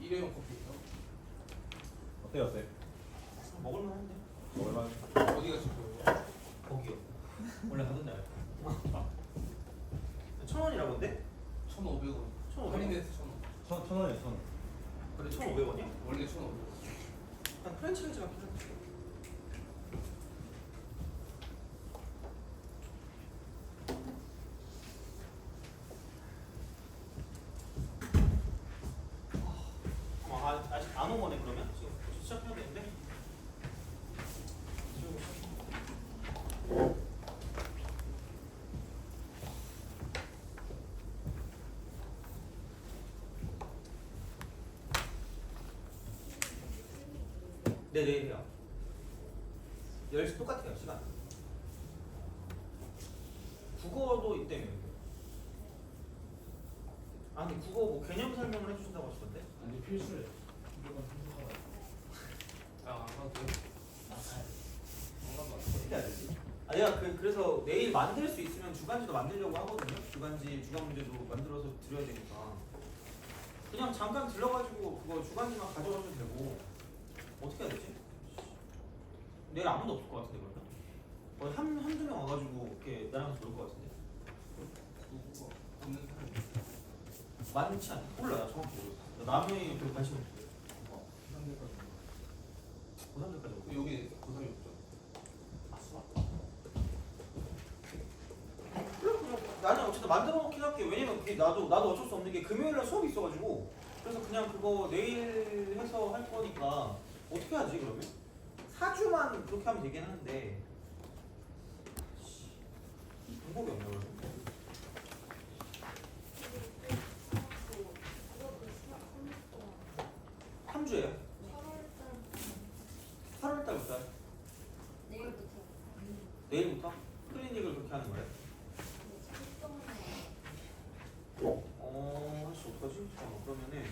일회용 커피요? 어때요, 어때? 먹을만 한데. 먹을만. 어디가 지금 거기요. 원래 가던 데. 1,000원이라고 근데? 1,500원. 1,500원. 할인해서 1,000원. 천 원이야, 천 원. 그래 1,500원이야? 원래 1,500원. 한 프랜차이즈가 필요해. 아직 안 온 거네 그러면? 지금 시작해야 되는데? 네, 내일 해요. 10시 똑같아요, 시간. 국어도 있대요. 아니, 국어 뭐 개념 설명을 해주신다고 하시던데? 아니 필수래. 무조건 필수하다. 아, 안 가도 돼? 어떻게 해야 되지? 아, 내가 그래서 내일 만들 수 있으면 주간지도 만들려고 하거든요. 주간지, 주간 문제도 만들어서 드려야 되니까. 그냥 잠깐 들러가지고 그거 주간지만 가져가셔도 되고. 어떻게 해야 되지? 내일 아무도 없을 것 같은데, 그러면? 거의 한두 명 와가지고 이렇게 나랑 놀 것 같은데. 누구 없는 사람이 많지 않아. 몰라, 나 정확히 모르겠어. 남의 별 관심 없어요. 고3들까지. 고3들까지 오고. 여기 고3이 없죠. 나는 어쨌든 만들어 놓긴 할게. 왜냐면 그게 나도 어쩔 수 없는 게 금요일날 수업이 있어가지고 그래서 그냥 그거 내일 해서 할 거니까 어떻게 하지 그러면? 4주만 그렇게 하면 되긴 하는데 방법이 없나 그러면? 한 주예요? 8월달부터 내일부터? 클리닉을 그렇게 하는 거예요? 혹시 어떡하지? 그러면은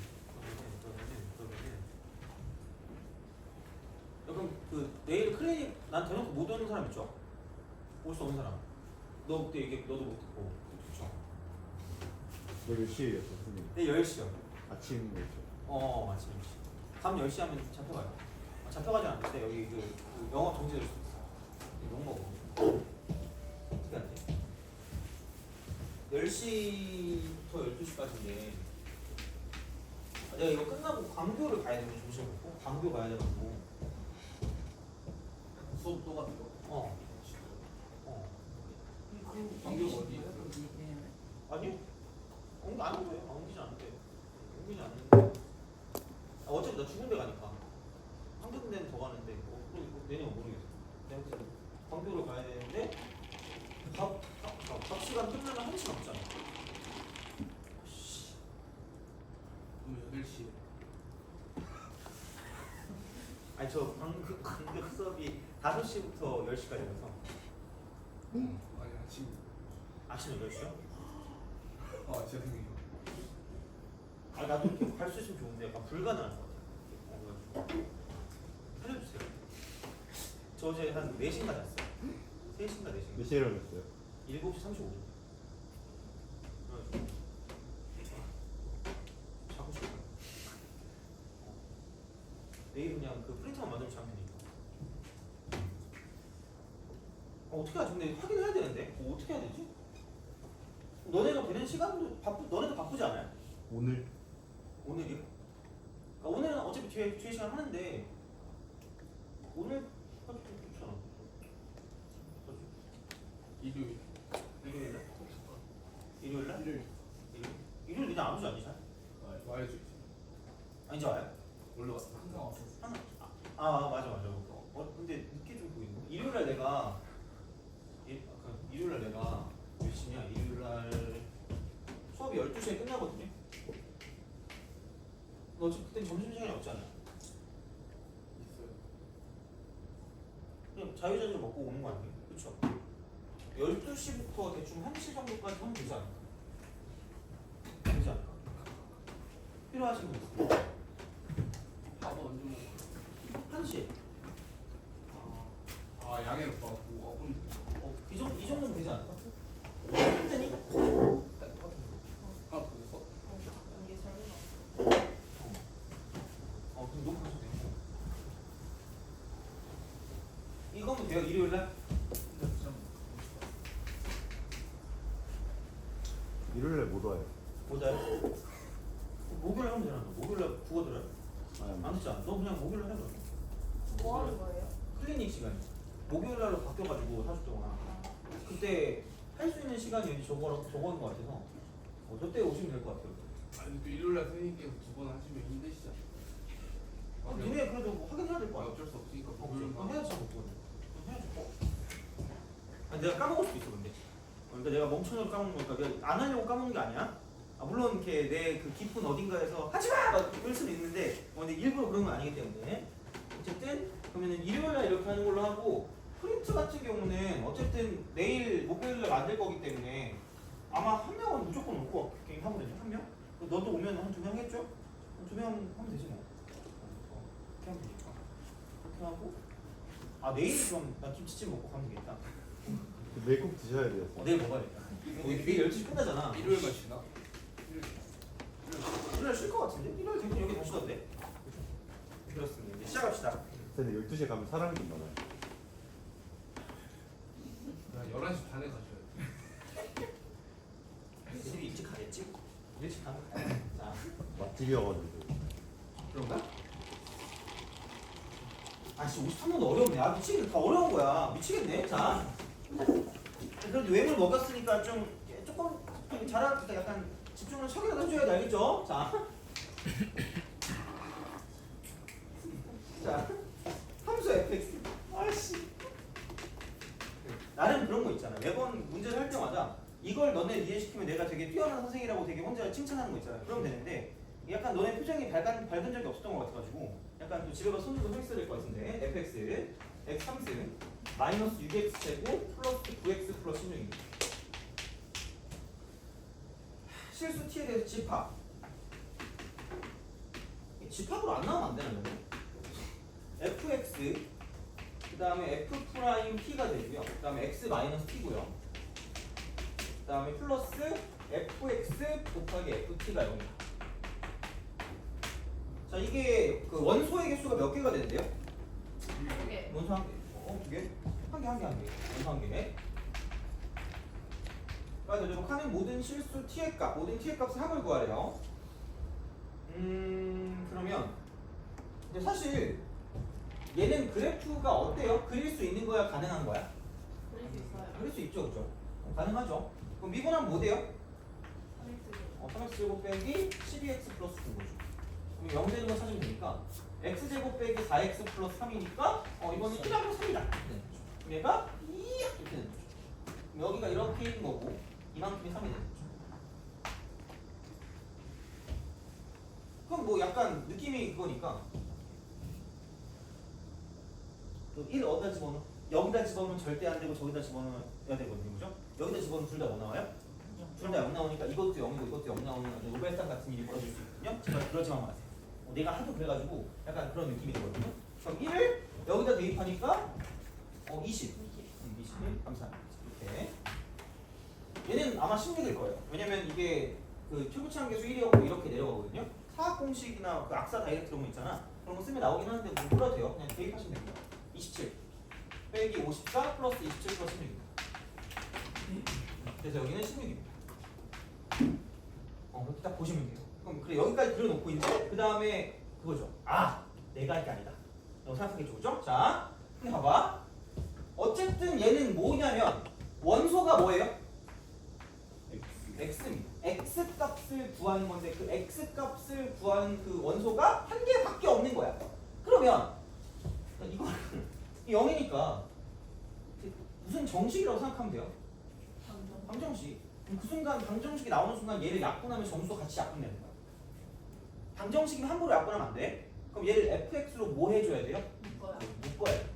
그럼 그 내일 클리닉 난 대놓고 못 오는 사람 있죠? 올 수 없는 사람. 너 그때 얘기 너도 못 듣고 그렇죠? 너 몇 시에였어, 선생님? 내일 10시요. 아침 몇 시? 맞지. 밤 10시 하면 잡혀가요. 잡혀가지 않는데 여기 그 영업 정지될 수 있어. 욕 먹어. 어떻게 하지? 10시부터 12시까지인데 내가 이거 끝나고 광교를 가야 되는 조심하고 광교 가야 돼가지고 수업 또 같은 거. 광교가 어디야? 아니요? 안 온 거예요. 옮기지 않는데. 옮기지 않는데. 어차피 나 죽은 데 가니까. 한 군데는 더 가는데, 내년 모르겠어. 내가 광교를 가야 되는데, 밥 시간 끝나면 1시 넘잖아. 그럼 8시. 아니, 저 광교 수업이 5시부터 10시까지라서. 아니 아침. 아침 8시요? 아 진짜 생각이. 나도 이렇게 갈 수 있으면 좋은데 약간 불가능할 것 같아요. 살려주세요. 저 어제 한 4시인가 잤어요. 3시인가 4시인가. 몇 시에 일어났어요? 7시 35분. 자고 싶어요. 내일 그냥 그 프린터만 만들면 자면 되니까. 어떻게 하지? 근데 확인해야 되는데? 어떻게 해야 되지? 너네가 되는 시간도 너네도 바쁘지 않아요? 오늘? 오늘이요? 그러니까 오늘은 어차피 뒤에 시간 하는데 오늘 하기 좀 좋잖아. 일요일. 일요일날? 일요일날? 일요일. 일요일 이제 안 오지 않니 잘? 와야지. 이제 와요? 원래 항상 왔었어. 맞아. 근데 늦게 좀 보이네. 일요일날 내가 몇 시냐? 일요일날 수업이 12시에 끝나거든요. 너 어차피 그때 점심시간이 없잖아. 있어요. 그냥 자유자재로 먹고 오는 거 아니에요? 그쵸? 12시부터 대충 1시 정도까지 하면 되지 않을까? 되지 않을까? 필요하신 분 있어요? 밥은 언제 먹어요? 1시. 양해를 받고 그럼 이 정도면 되지 않을까? 힘드니? 하나 더 줬어? 일요일에 못 와요. 못 와요? 목요일에 하면 되나? 목요일에 국어 들어요? 아니, 안 듣지 않아? 너 그냥 목요일에 해 그럼. 뭐 하는 거예요? 클리닉 시간. 목요일날로 바뀌어가지고 4주 동안. 그때 할 수 있는 시간이 여기 적어놓은 것 같아서 저때 오시면 될 것 같아요. 아니 또 일요일날 선생님께서 2번 하시면 힘드시죠? 니네 그래도 뭐 하긴 해야 될 거 아니야? 어쩔 수 없으니까 그럼 목요일만 해야지 그건. 해야지. 아니 내가 까먹을 수도 있어 근데. 그러니까 내가 멍청이로 까먹는 거니까 내가 안 하려고 까먹는 게 아니야. 물론 이렇게 내 그 깊은 어딘가에서 하지마! 막 이럴 수도 있는데 근데 일부러 그런 건 아니기 때문에 어쨌든 그러면은 일요일날 이렇게 하는 걸로 하고 프린트 같은 경우는 어쨌든 내일 목요일날 만들 거기 때문에 아마 한 명은 무조건 올 거 같긴 하거든요. 한 명? 너도 오면 한 2명 했죠? 2명 하면 되지 뭐. 그렇게 하면 되니까. 그렇게 하고 내일 좀 나 김치찜 먹고 가면 되겠다. 내일 꼭 드셔야 돼요. 내일 먹어야겠다. 내일 12시 끝나잖아. 일요일만 쉬나? 일요일 쉴 것 같은데? 일요일 대부분 여기 다 쉬던데? 그렇습니다. 이제 시작합시다. 근데 12시에 가면 사람이 좀 많아요. 11시 반에 가셔야 돼. 애들이 일찍 가겠지? 일찍 가면 가야 자, 맛집이어가지고. 그런가? 아씨 53번도 어려운데. 미치겠네. 다 어려운 거야. 미치겠네. 자, 그래도 외물 먹였으니까 조금 잘할 때 약간 집중을 척이라도 해줘야 돼. 알겠죠? 자, 자, 함수 fx. 아씨. 나름 그런 거 있잖아. 매번 문제를 할 때마다 이걸 너네 이해시키면 내가 되게 뛰어난 선생이라고 되게 혼자 칭찬하는 거 있잖아. 그러면 되는데 약간 너네 표정이 밝은 적이 없었던 것 같아가지고 약간 또 집에 가서 손 들고 서 있어야 될 것 같은데 fx x 3승 마이너스 6x 제곱 플러스 9x 플러스 16입니다. 실수 t에 대해서 집합. 집합으로 안 나오면 안 되는 거네. fx 그 다음에 f 프라임 t가 되고요. 그 다음에 x 마이너스 t고요. 그 다음에 플러스 fx 곱하기 ft가 0이다. 자 이게 그 원소의 개수가 몇 개가 되는데요? 개. 원소 한 개. 두 개? 한 개. 원소 한 개. 그래서 되도록 하는 모든 실수 t의 값, 모든 t의 값을 합을 구하래요. 그러면 근데 사실 얘는 그래프가 어때요? 그릴 수 있는 거야? 가능한 거야? 그릴 수 있어요. 그릴 수 있죠, 그죠? 가능하죠. 그럼 미분하면 뭐 돼요? 3x. 3x 제곱 빼기 12x 플러스 9죠. 그럼 0 되는 거 찾으면 되니까 x 제곱 빼기 4x 플러스 3이니까 이거는 1하고 3이다. 그럼 얘가 2 이렇게 되는 거죠. 그럼 여기가 이렇게 있는 거고 이만큼이 3이 되는 거죠. 그럼 뭐 약간 느낌이 그거니까 1 어디다 집어넣어? 여기다 집어넣으면 절대 안 되고 저기다 집어넣어야 되거든요. 그죠? 여기다 집어넣으면 둘 다 뭐 나와요? 둘 다 0 나오니까 이것도 0이고 이것도 0 나오는 아주 노벨상 같은 일이 벌어질 수 있거든요. 제발 그러지만 마세요. 내가 하도 그래가지고 약간 그런 느낌이 들거든요. 그럼 1을 여기다 대입하니까 20. 21 감사합니다. 이렇게 얘는 아마 16일 거예요. 왜냐면 이게 그 최고치한 개수 1이었고 이렇게 내려가거든요. 사학 공식이나 그 악사 다이렉트 이런 거 있잖아. 그런 거 쓰면 나오긴 하는데 뭐 몰라도 돼요. 그냥 대입하시면 됩니다. 27 빼기 54 플러스 27 플러스 16입니다. 그래서 여기는 16입니다. 그렇게 딱 보시면 돼요. 그럼 그래 여기까지 그려놓고 이제 그 다음에 그거죠. 내가 할 게 아니다. 라고 생각하겠죠, 그죠? 자, 근데 봐봐. 어쨌든 얘는 뭐냐면 원소가 뭐예요? x입니다. x 값을 구하는 건데 그 x 값을 구하는 그 원소가 한 개밖에 없는 거야. 그러면 이거 0이니까 무슨 정식이라고 생각하면 돼요? 방정식. 그럼 그 순간 방정식이 나오는 순간 얘를 약분하면 점수도 같이 약분되는 거야. 방정식이면 함부로 약분하면 안 돼. 그럼 얘를 fx로 뭐 해줘야 돼요? 묶어야 돼.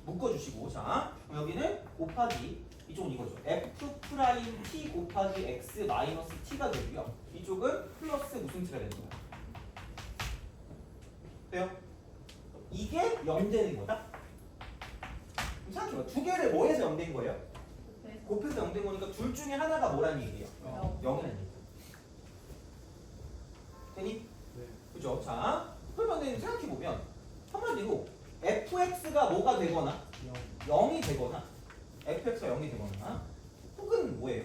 묶어주시고 자 그럼 여기는 곱하기 이쪽은 이거죠. f 프라임 t 곱하기 x 마이너스 t가 되고요. 이쪽은 플러스 무슨 t가 되는 거야. 돼요? 이게 0 되는 거다. 그럼 생각해봐. 두 개를 뭐 해서 0 된 거예요? 곱해서 0 된 거니까 둘 중에 하나가 뭐라는 얘기예요? 0이라는 얘기. 되니? 네. 그죠? 자, 그러면 생각해보면 한마디로 fx가 뭐가 되거나 0이 되거나 fx가 0이 되거나 혹은 뭐예요?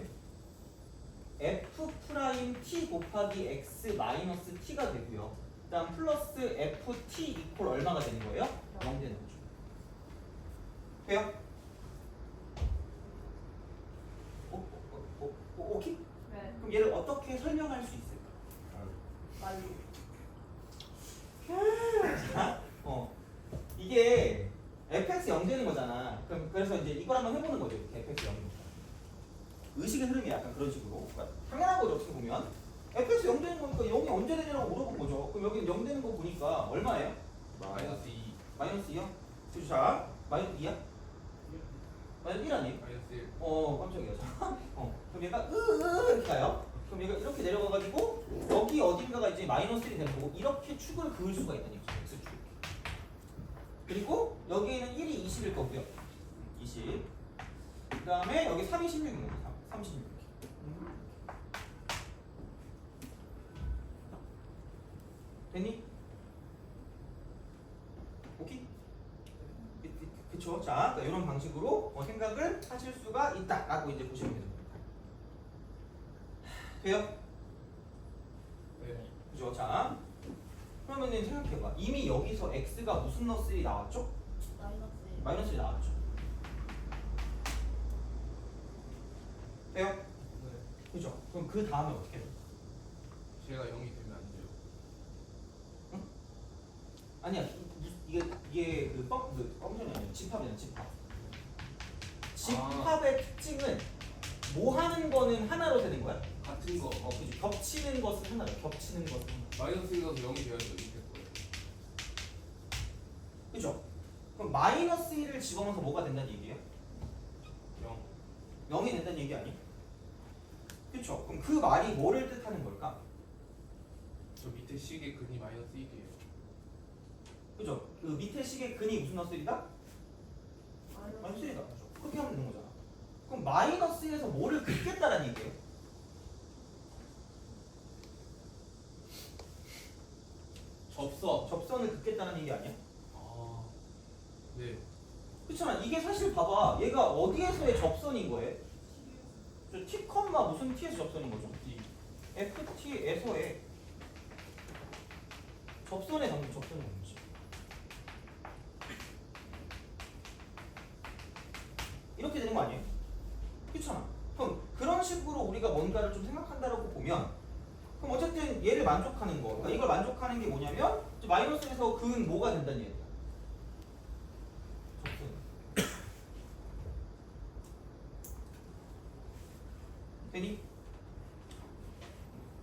f 프라임 t 곱하기 x 마이너스 t가 되고요. 그다음 플러스 ft 이퀄 얼마가 되는 거예요? 0 되는 거죠. 돼요? 오케이? 네. 그럼 얘를 어떻게 설명할 수 있을까? 말로. 자, 이게 fx 0 되는 거잖아. 그래서 이제 이걸 한번 해보는 거죠. fx 0 되는 거. 의식의 흐름이 약간 그런 식으로. 그러니까 당연한 거죠. 어떻게 보면 fx 0 되는 거니까 0이 언제 되냐고 물어본 거죠. 그럼 여기 0 되는 거 보니까 얼마예요? 마이너스 2 마이너스 2요? 그죠? 자, 마이너스 2야? 마이너스 1 아니에요? 마이너스 1 깜짝이야. 자, 그럼 얘가 이렇게 가요. 그럼 얘가 이렇게 내려가가지고 여기 어딘가가 이제 마이너스 1이 되는 거고 이렇게 축을 그을 수가 있다는 얘기죠. x축. 그리고 여기에는 1이 20일 거고요. 20. 그 다음에 여기 3이 16인 거고 36. 됐니? 오케이? 그쵸? 자, 이런 방식으로 생각을 하실 수가 있다라고 이제 보시면 됩니다. 돼요? 네 그죠? 자, 그러면은 생각해봐. 이미 여기서 x가 무슨 너스이 나왔죠? 마이너스 1. 마이너스 1 나왔죠. 돼요? 네. 그죠? 그럼 그 다음에 어떻게 돼? 제가 0이 되면 안 돼요. 아니야. 이게 그 펑션이 아니야. 집합이야, 집합. 집합의 특징은 뭐 하는 거는 하나로 되는 거야? 같은 거 그지. 겹치는 것은 하나로. 겹치는 것은 하나. 마이너스 1가서 0이 되어야죠. 이렇게 거예요. 그죠? 그럼 마이너스 1을 집어넣어서 뭐가 된다는 얘기예요? 0 0이 된다는 얘기 아니? 그쵸? 그럼 그 말이 뭐를 뜻하는 걸까? 저 밑에 식의 근이 마이너스 1이에요. 그죠? 그 밑에 식의 근이 무슨 너스이다? 마이너스 마이너스 1이다. 그렇게 하면 되는 거잖아. 그럼 마이너스 1에서 뭐를 긋겠다는 얘기예요? 접선을 긋겠다는 얘기 아니야? 네. 그렇잖아. 이게 사실 봐봐. 얘가 어디에서의 접선인 거예요? 저 t, 무슨 t에서 접선인 거죠? D ft에서의 접선의 관계, 접선의 관계지. 이렇게 되는 거 아니에요? 그렇잖아. 그럼 그런 식으로 우리가 뭔가를 좀 생각한다라고 보면 그럼 어쨌든 얘를 만족하는 거. 그러니까 이걸 만족하는 게 뭐냐면 마이너스에서 근 뭐가 된다는 얘기야. 접선. 되니?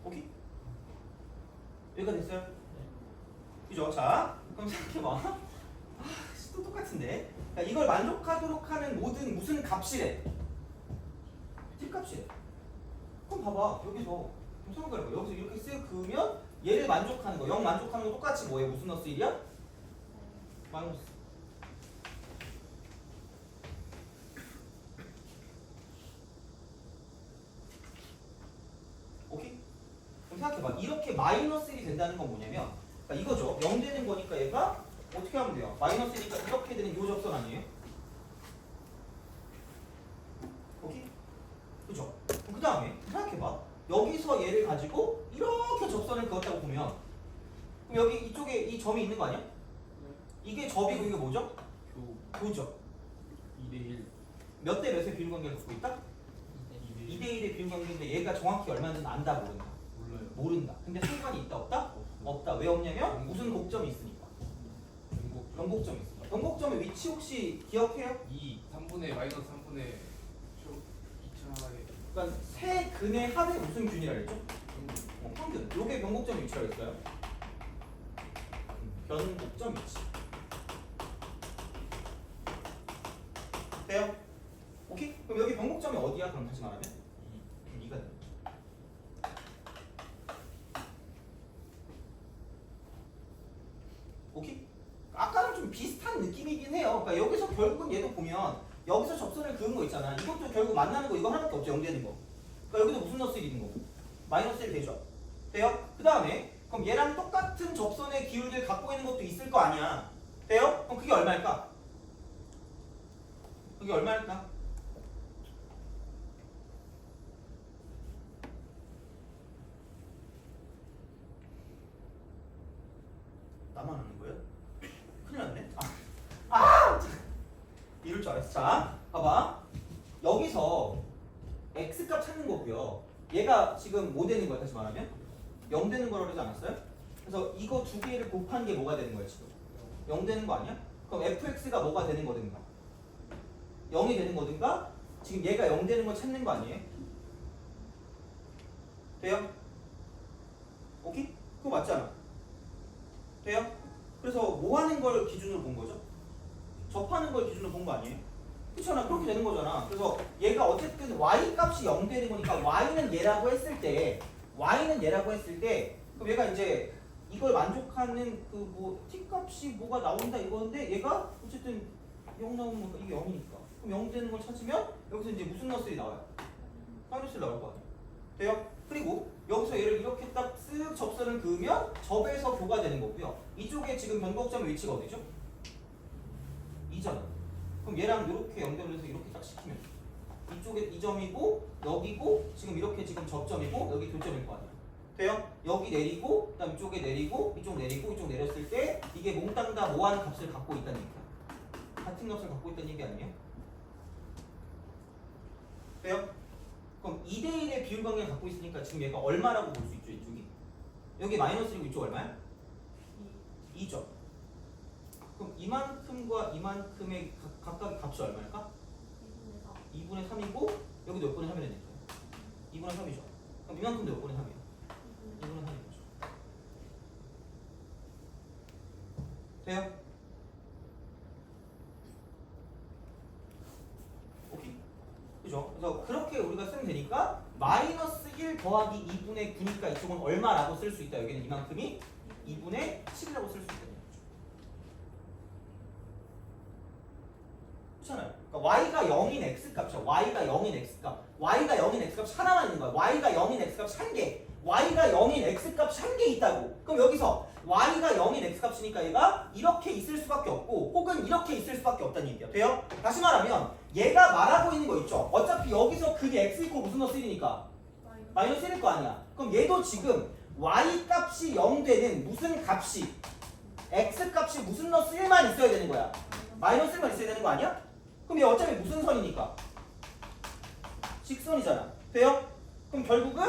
오케이? 여기가 됐어요? 그죠? 자, 그럼 생각해봐. 또 똑같은데. 그러니까 이걸 만족하도록 하는 모든 무슨 값이래? t 값이래. 그럼 봐봐. 여기서 좀 생각해봐. 여기서 이렇게 쓱 그으면 얘를 만족하는 거, 0 만족하는 거 똑같이 뭐예요? 무슨 너스 1이야? 마이너스. 오케이? 그럼 생각해봐. 이렇게 마이너스 1이 된다는 건 뭐냐면 그러니까 이거죠. 0 되는 거니까 얘가 어떻게 하면 돼요? 마이너스 1이니까 이렇게 되는 요 접선 아니에요? 오케이? 그죠? 그 다음에 생각해봐. 여기서 얘를 가지고 이렇게 접선을 그었다고 보면 그럼 여기 이쪽에 이 점이 있는 거 아니야? 이게 접이고 이게 뭐죠? 교죠. 2대1 몇 대 몇의 비율 관계를 갖고 있다? 2대 1의 비율 관계인데 얘가 정확히 얼마인지 안다 모른다? 몰라요. 모른다. 근데 상관이 있다 없다? 없다. 왜 없냐면 무슨 곡점이 있으니까. 변곡점이 있으니까. 변곡점의 위치 혹시 기억해요? 2 3분의 마이너스 3분의 2차의 그러니까 세 근의 합의 무슨 균이라 그랬죠? 평균. 요게 변곡점 위치라고 했어요. 변곡점 위치. 돼요? 오케이? 그럼 여기 변곡점이 어디야? 그럼 다시 말하면 2가 됩니다. 오케이? 아까랑 좀 비슷한 느낌이긴 해요. 그러니까 여기서 결국은 얘도 보면 여기서 접선을 그은 거 있잖아. 이것도 결국 만나는 거 이거 하나밖에 없죠. 0 되는 거. 그러니까 여기도 무슨 너스 1인 거고? 마이너스 1 되죠? 돼요? 그 다음에 그럼 얘랑 똑같은 접선의 기울기를 갖고 있는 것도 있을 거 아니야. 돼요? 그럼 그게 얼마일까? 그게 얼마일까? 자, 봐봐. 여기서 x값 찾는 거고요. 얘가 지금 뭐 되는 거야? 다시 말하면 0 되는 거라고 그러지 않았어요? 그래서 이거 두 개를 곱한 게 뭐가 되는 거야 지금? 0 되는 거 아니야? 그럼 fx가 뭐가 되는 거든가? 0이 되는 거든가? 지금 얘가 0 되는 거 찾는 거 아니에요? 돼요? 오케이? 그거 맞잖아. 돼요? 그래서 뭐 하는 걸 기준으로 본 거죠? 접하는 걸 기준으로 본 거 아니에요? 그렇잖아. 그렇게 되는 거잖아. 그래서 얘가 어쨌든 y 값이 0 되는 거니까 y는 얘라고 했을 때 그럼 얘가 이제 이걸 만족하는 그 뭐 t 값이 뭐가 나온다 이거인데 얘가 어쨌든 0 나오면 이게 0이니까 그럼 0 되는 걸 찾으면 여기서 이제 무슨 너스이 나와요? 마이너스 나올 거 아니에요. 돼요? 그리고 여기서 얘를 이렇게 딱 쓱 접선을 그으면 접에서 교가 되는 거고요. 이쪽에 지금 변곡점의 위치가 어디죠? 2잖아. 그럼 얘랑 이렇게 연결해서 이렇게 딱 시키면 이쪽에 2점이고 여기고 지금 이렇게 지금 접점이고 여기 교점일 거 아니야. 돼요? 여기 내리고 그다음 이쪽에 내리고 이쪽 내리고 이쪽 내렸을 때 이게 몽땅 다 뭐하는 값을 갖고 있다는 얘기야. 같은 값을 갖고 있다는 얘기 아니에요? 돼요? 그럼 2대1의 비율 관계를 갖고 있으니까 지금 얘가 얼마라고 볼 수 있죠? 이쪽이 여기 마이너스이고 이쪽 얼마야? 2죠. 그럼 이만큼과 이만큼의 각각의 값이 얼마일까? 2분의 3이고 여기도 몇 분의 3이라 될까요? 2분의 3이죠. 그럼 이만큼도 몇 분의 3이에요? 2분의 3이죠. 돼요? 오케이. 그죠? 그래서 그렇게 우리가 쓰면 되니까 마이너스 1 더하기 2분의 9니까 이쪽은 얼마라고 쓸 수 있다. 여기는 이만큼이 2분의 7이라고 쓸 수 있다. 그렇잖아요. 그러니까 y가 0인 x값이야. y가 0인 x값. y가 0인 x값 하나만 있는 거야. y가 0인 x값 한 개. y가 0인 x값 한 개 있다고. 그럼 여기서 y가 0인 x값이니까 얘가 이렇게 있을 수밖에 없고 혹은 이렇게 있을 수밖에 없다는 얘기야. 돼요? 다시 말하면 얘가 말하고 있는 거 있죠. 어차피 여기서 그게 x 이고 무슨 너 1이니까 마이너스 1일 거 아니야. 그럼 얘도 지금 y 값이 0 되는 무슨 값이 x 값이 무슨 너 1만 있어야 되는 거야. 마이너스 1만 있어야 되는 거 아니야? 그럼 얘 어차피 무슨 선이니까? 직선이잖아. 돼요? 그럼 결국은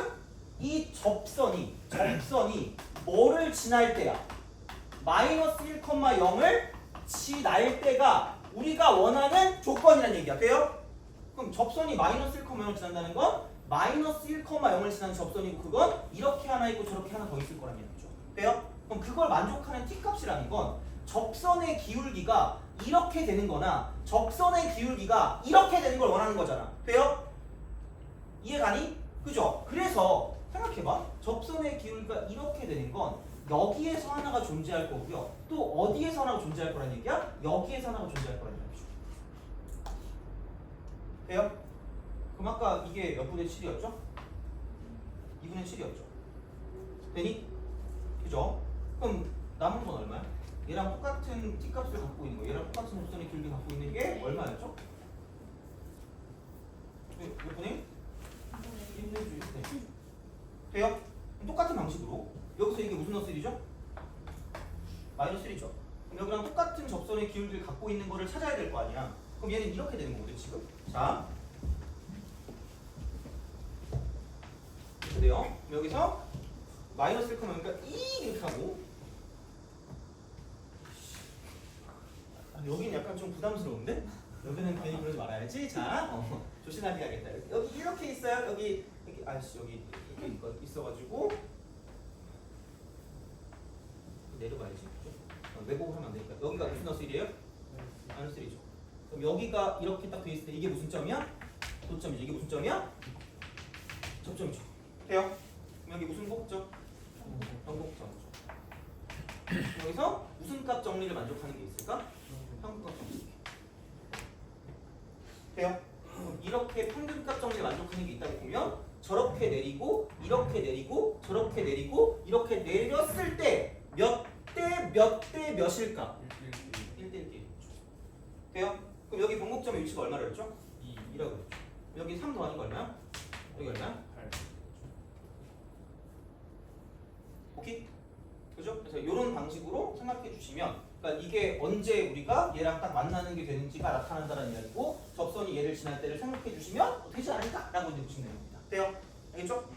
이 접선이 뭐를 지날 때야? 마이너스 1,0을 지날 때가 우리가 원하는 조건이라는 얘기야. 돼요? 그럼 접선이 마이너스 1,0을 지난다는 건 마이너스 1,0을 지나는 접선이고 그건 이렇게 하나 있고 저렇게 하나 더 있을 거란 얘기죠. 돼요? 그럼 그걸 만족하는 t값이라는 건 접선의 기울기가 이렇게 되는 거나 접선의 기울기가 이렇게 되는 걸 원하는 거잖아. 돼요? 이해가니? 그죠? 그래서 생각해봐. 접선의 기울기가 이렇게 되는 건 여기에서 하나가 존재할 거고요. 또 어디에서 하나가 존재할 거란 얘기야? 여기에서 하나가 존재할 거란 얘기죠. 돼요? 그럼 아까 이게 몇 분의 7이었죠? 2분의 7이었죠. 되니? 그죠? 그럼 남은 건 얼마야? 얘랑 똑같은 t값을 갖고 있는 거, 얘랑 똑같은 접선의 길이를 갖고 있는 게 얼마였죠? 몇 분의? 1분의 1. 돼요? 똑같은 방식으로 여기서 이게 무슨 너스이죠? 마이너스 1이죠. 그럼 여기랑 똑같은 접선의 기울기를 갖고 있는 거를 찾아야 될 거 아니야. 그럼 얘는 이렇게 되는 거거든 지금. 자, 이렇게 돼요. 그럼 여기서 마이너스 1, 그러니까 이렇게 하고 여기는 약간 좀 부담스러운데? 여기는 괜히 그러지 말아야지. 자, 조심하게 하겠다. 여기 이렇게 있어요. 여기 아씨 여기 이거 있어가지고 내려봐야지. 왜곡을 하면 안 되니까. 여기가 무슨 너스일이에요? 마이너스 1이죠. 그럼 여기가 이렇게 딱 돼 있을 때 이게 무슨 점이야? 도점이죠. 이게 무슨 점이야? 접점이죠. 돼요? 그럼 여기 무슨 곡점? 평곡점이죠. 여기서 무슨 값 정리를 만족하는 게 있을까? 평균값 정리. 돼요? 이렇게 평균값 정리를 만족하는 게 있다고 보면 저렇게 내리고 이렇게 내리고 저렇게 내리고 이렇게 내렸을 때 몇 대 몇일까? 1대 1. 돼요? 그럼 여기 변곡점의 위치가 얼마를 했죠? 2라고 했죠. 여기 3 더하는 거 얼마야? 여기 얼마야? 8. 오케이? 그죠? 그래서 이런 방식으로 생각해 주시면 그러니까 그러니까 이게 언제 우리가 얘랑 딱 만나는 게 되는지가 나타난다는 이야기고 접선이 얘를 지날 때를 생각해 주시면 되지 않을까라고 이제 보시면 됩니다. 돼요? 알겠죠?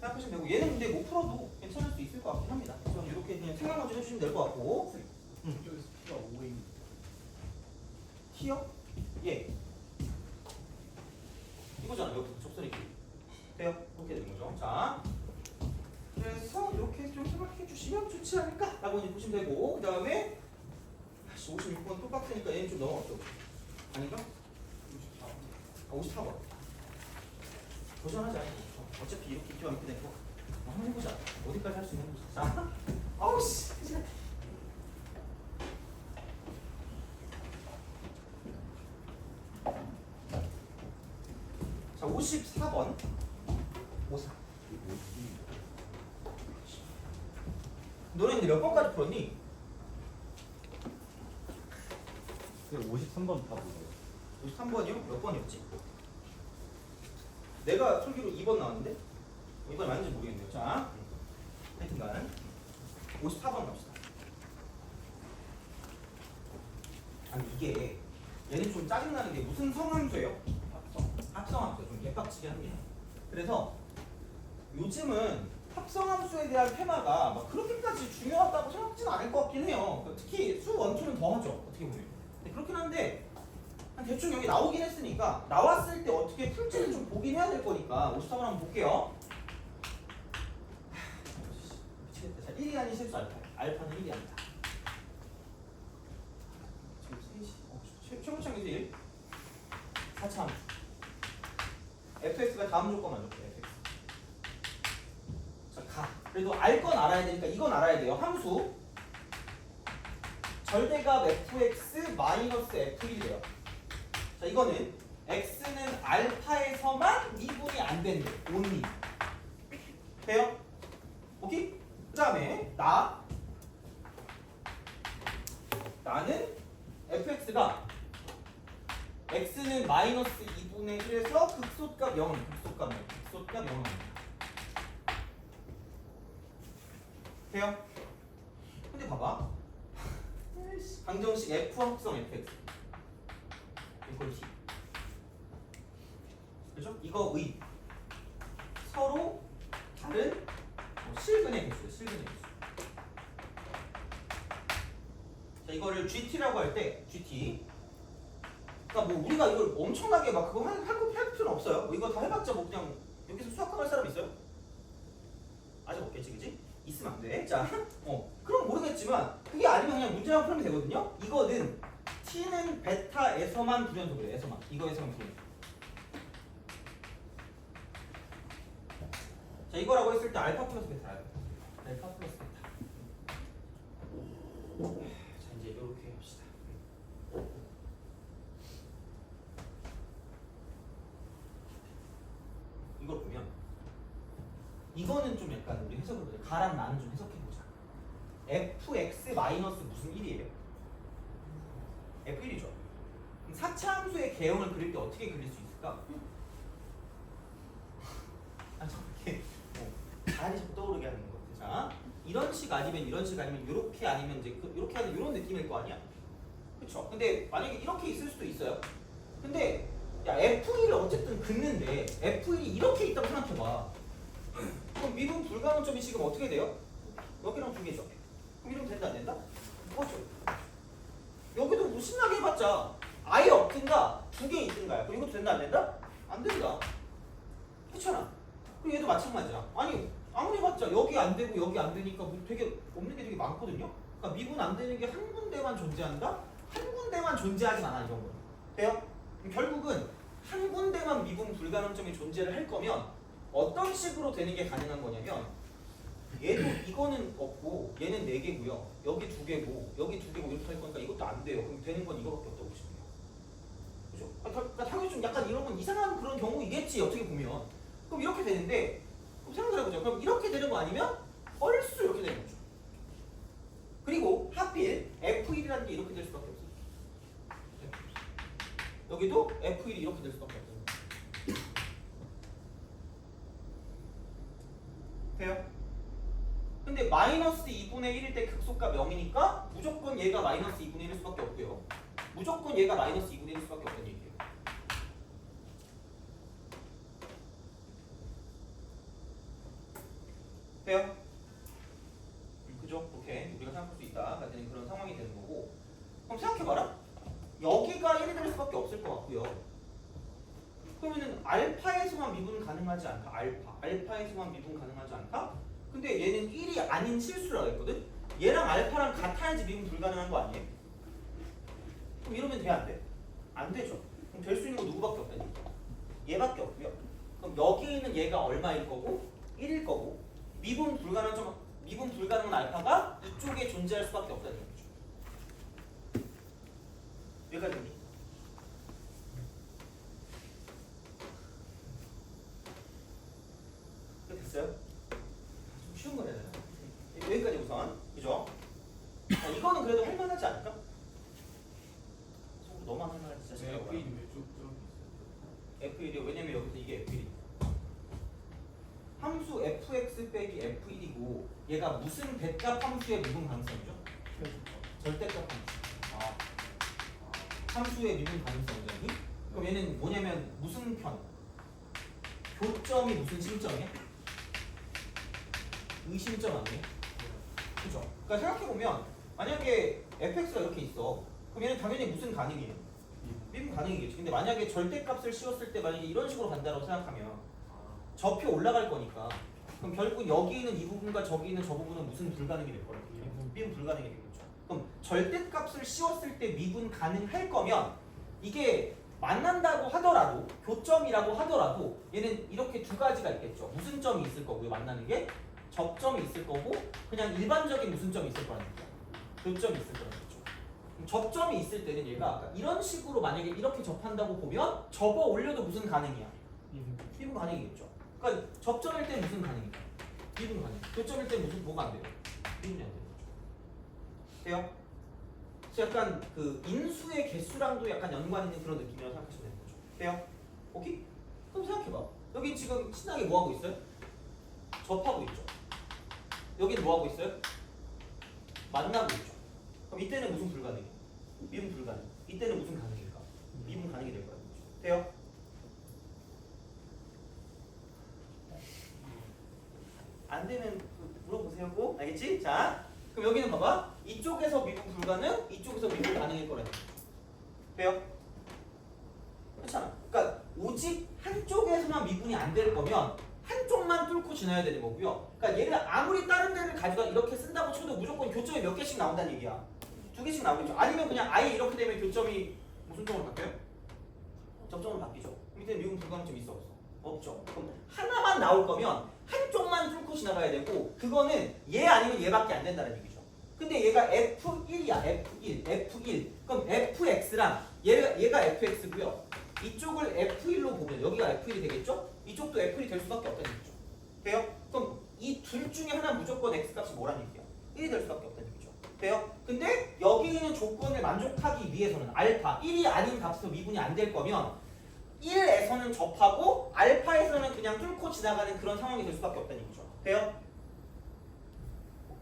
생각하시면 되고 얘는 근데 못 풀어도 괜찮을 수 있을 것 같긴 합니다. 그래서 이렇게 그냥 생각만 좀 해주시면 될 것 같고 여기서 P가 5인. T요? 예. 이거잖아. 여기 접선이 길. 돼요? 그렇게 되는 거죠. 자, 그래서 이렇게 좀 생각해 주시면 좋지 않을까라고 이제 보시면 되고 그 다음에 56번 또 빡세니까 얘는 좀 넘어갔죠. 아닌가? 54번. 도전하자. 어차피 이렇게 기왕 이렇게 되고 한번 해보자. 어디까지 할 수 있는 거지? 자, 아우 씨. 자, 54번. 54. 너네 근데 몇 번까지 풀었니? 53번 다 보세요. 53번이요? 몇 번이었지? 내가 솔기로 2번 나왔는데? 이번 맞는지 모르겠네요. 자, 하여튼간 54번 갑시다. 아니 이게 얘는 좀 짜증나는 게 무슨 성함수예요? 합성함수. 좀 개빡치게 합니다. 그래서 요즘은 합성함수에 대한 테마가 막 그렇게까지 중요하다고 생각하지는 않을 것 같긴 해요. 특히 수 원투는 더 하죠. 어떻게 보면. 근데 그렇긴 한데 한 대충 여기 나오긴 했으니까 나왔을 때 어떻게 풀지를 좀 보긴 해야 될 거니까 54번 한번 볼게요. 미치겠다. 자, 1이 아닌 실수 알파. 알파는 1이 아니다. 지금 3시. 최고창에서 1. 4차 함수. fx가 다음 조건 만족해. fx. 자, 가. 그래도 알 건 알아야 되니까 이건 알아야 돼요. 함수. 절대값 fx 마이너스 f1이래요. 자, 이거는 x는 알파에서만 미분이 안 된대. only. 돼요? 오케이? 그 다음에 나는 fx가 x는 마이너스 2분의 1에서 극소값 0, 극소값 0입니다. 돼요? 근데 봐봐. 방정식 f 합성 fx 이퀄 t. 그죠? 이거 의 서로 다른 실근의 개수, 실근의 개수. 자, 이거를 GT라고 할 때 GT. 그러니까 뭐 우리가 이걸 엄청나게 막 그거 할 필요는 없어요. 뭐 이거 다 해봤자 뭐 그냥 여기서 수학할 사람 있어요? 아직 없겠지, 그지? 있으면 안 돼. 자, 그럼 모르겠지만 그게 아니면 그냥 문제만 풀면 되거든요. 이거는 t는 베타에서만 불연속을 해요. 에서만. 이거에서만 불연속. 자, 이거라고 했을 때 알파 플러스 베타. 알파 플러스 베타. 자, 이제 이렇게 합시다. 이걸 보면 이거는 좀 약간 우리 해석을 보자. 가랑 나는 좀 해석해보자. fx 마이너스 무슨 1이에요? f1이죠. 4차 함수의 개형을 그릴 때 어떻게 그릴 수 있을까? 저렇게 가을이 자꾸 떠오르게 하는 것 같아. 자, 이런 식 아니면 이런 식 아니면 이렇게 아니면 이제 이렇게 하는 이런 느낌일 거 아니야? 그렇죠? 근데 만약에 이렇게 있을 수도 있어요. 근데 야, F1을 어쨌든 긋는데 F1이 이렇게 있다고 생각해봐. 그럼 미분 불가능점이 지금 어떻게 돼요? 여기랑 두 개죠. 그럼 이러면 된다 안 된다? 뭐죠? 여기도 뭐 신나게 해봤자 아예 없든가 두 개 있든가요. 그럼 이것도 된다 안 된다? 안 된다. 그렇잖아. 그리고 얘도 마찬가지야. 아니 아무리 해봤자 여기 안 되고 여기 안 되니까 뭐 되게 없는 게 되게 많거든요. 그러니까 미분 안 되는 게 한 군데만 존재한다? 한 군데만 존재하진 않아 이런 거. 돼요? 결국은 한 군데만 미분 불가능점이 존재를 할 거면 어떤 식으로 되는 게 가능한 거냐면 얘도 이거는 없고 얘는 4개고요. 여기 2개고 여기 2개고 이렇게 할 거니까 이것도 안 돼요. 그럼 되는 건 이거밖에 없다고 보시면 돼요. 그죠? 그러니까 당연히 좀 약간 이런 건 이상한 그런 경우이겠지 어떻게 보면. 그럼 이렇게 되는데 그럼 생각을 해보죠. 그럼 이렇게 되는 거 아니면 얼쑤 이렇게 되는 거죠. 그리고 하필 F1이라는 게 이렇게 될 수밖에 없어요. 여기도 F1이 이렇게 될 수밖에 없어요. 돼요? 근데 마이너스 2분의 1일 때 극소값 0이니까 무조건 얘가 마이너스 2분의 1일 수밖에 없고요. 무조건 얘가 마이너스 2분의 1일 수밖에 없다는 얘기예요. 돼요? 그죠? 오케이. 우리가 생각할 수 있다. 같은 그런 상황이 되는 거고. 그럼 생각해봐라. 여기가 1이 될 수밖에 없을 것 같고요. 그러면은 알파에서만 미분 가능하지 않다. 알파에서만 미분 가능하지 않다? 근데 얘는 1이 아닌 실수라고 했거든? 얘랑 알파랑 같아야지 미분 불가능한 거 아니에요? 그럼 이러면 돼, 안 돼? 안 되죠. 그럼 될 수 있는 거 누구밖에 없다니? 얘밖에 없고요. 그럼 여기 있는 얘가 얼마일 거고 1일 거고 미분 불가능한 알파가 이쪽에 존재할 수밖에 없다는 거죠. 여기까지. 됐어요? 좀 쉬운 거네. 여기까지 우선. 그죠? 이거는 그래도 할만하지 않을까? 속으로 너무 할만하지 진짜. 네, F1이 왜쭉 F1이요. 왜냐면 여기서 이게 F1. 함수 fx 빼기 f1이고 얘가 무슨 대값 함수의 미분 가능성이죠? 절대값 함수. 함수의 미분 가능성이잖니? 그럼 얘는 뭐냐면 무슨 편? 교점이 무슨 심점이야? 의심점 아니에요? 그죠? 그러니까 생각해보면 만약에 fx가 이렇게 있어. 그럼 얘는 당연히 무슨 가능이에요? 미분 가능이겠지. 근데 만약에 절대값을 씌웠을 때 만약에 이런 식으로 간다고 생각하면 접혀 올라갈 거니까 그럼 결국 여기 있는 이 부분과 저기 있는 저 부분은 무슨 불가능이 될 거라고? 미분 불가능이 되겠죠. 그럼 절대값을 씌웠을 때 미분 가능할 거면 이게 만난다고 하더라도 교점이라고 하더라도 얘는 이렇게 두 가지가 있겠죠. 무슨 점이 있을 거고요. 만나는 게 접점이 있을 거고 그냥 일반적인 무슨 점이 있을 거라는 거죠. 교점이 있을 거라는 거죠. 그럼 접점이 있을 때는 얘가 이런 식으로 만약에 이렇게 접한다고 보면 접어 올려도 무슨 가능이야? 미분 가능이겠죠. 그러니까 접점일 때 무슨 가능이야? 미분 가능. 교점일 때 무슨 뭐가 안 돼요? 미분이 안 되는 거죠. 돼요? 그래서 약간 그 인수의 개수랑도 약간 연관 있는 그런 느낌이라고 생각하시면 되는 거죠. 돼요? 오케이? 그럼 생각해봐. 여기 지금 신나게 뭐 하고 있어요? 접하고 있죠. 여기는 뭐 하고 있어요? 만나고 있죠. 그럼 이때는 무슨 불가능해? 미분 불가능. 이때는 무슨 가능일까? 미분 가능이 될 거라는 거죠. 돼요? 안 되면 물어보세요. 알겠지? 자, 그럼 여기는 봐봐. 이쪽에서 미분 불가능, 이쪽에서 미분 가능일 거라는 거죠. 돼요? 그렇잖아. 그러니까 오직 한쪽에서만 미분이 안 될 거면 한쪽만 뚫고 지나야 되는 거고요. 그러니까 얘를 아무리 다른 데를 가져다 이렇게 쓴다고 쳐도 무조건 교점이 몇 개씩 나온다는 얘기야. 2개씩 나오겠죠. 아니면 그냥 아예 이렇게 되면 교점이 무슨 점으로 바뀌어요? 접점으로 바뀌죠. 밑에 미분 불가능점 있어 없어? 없죠. 그럼 하나만 나올 거면 한쪽만 뚫고 지나가야 되고 그거는 얘 아니면 얘밖에 안 된다는 얘기죠. 근데 얘가 F1이야. F1. 그럼 FX랑 얘가 FX고요. 이쪽을 F1로 보면 여기가 F1이 되겠죠? 이쪽도 F1이 될 수밖에 없다는 얘기죠. 돼요? 그럼 이 둘 중에 하나 무조건 X값이 뭐라는 얘기야? 1이 될 수밖에 없다는 얘기죠. 돼요? 근데 여기 있는 조건을 만족하기 위해서는 알파 1이 아닌 값에서 미분이 안 될 거면 1에서는 접하고 알파에서는 그냥 뚫고 지나가는 그런 상황이 될 수밖에 없다는 얘기죠. 돼요?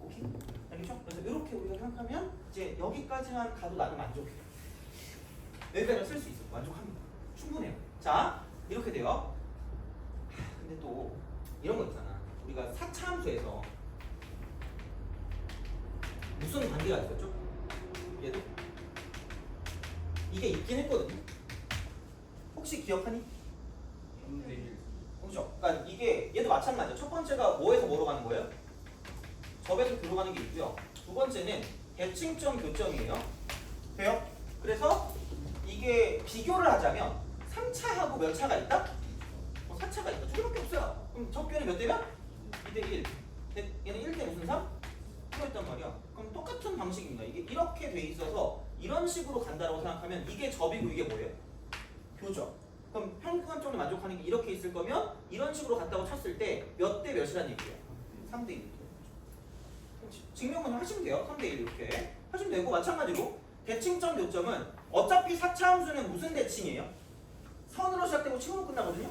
오케이? 알겠죠? 그래서 이렇게 우리가 생각하면 이제 여기까지만 가도 나는 만족해요. 여기까지만 쓸 수 있어. 만족합니다. 충분해요. 자, 이렇게 돼요. 근데 또 이런 거 있잖아. 우리가 4차 함수에서 무슨 관계가 있었죠? 얘도 이게 있긴 했거든요. 혹시 기억하니? 3대1 그렇죠. 그러니까 이게 얘도 마찬가지죠. 첫 번째가 뭐에서 뭐로 가는 거예요? 접에서 교로 가는 게 있고요. 두 번째는 대칭점 교점이에요. 돼요? 그래서 이게 비교를 하자면 3차하고 몇 차가 있다? 4차가 있다. 두 개밖에 없어요. 그럼 접교는 몇 대면? 2대1. 얘는 1대 무슨 3? 했단 말이야. 그럼 똑같은 방식입니다. 이게 이렇게 돼 있어서 이런 식으로 간다고 생각하면 이게 접이고 이게 뭐예요? 교점. 그럼 평균점을 만족하는 게 이렇게 있을 거면 이런 식으로 갔다고 쳤을 때 몇 대 몇이라는 얘기예요? 3대1. 증명은 하시면 돼요. 3대1 이렇게 하시면 되고 마찬가지로 대칭점 교점은 어차피 4차 함수는 무슨 대칭이에요? 선으로 시작되고 칭으로 끝나거든요.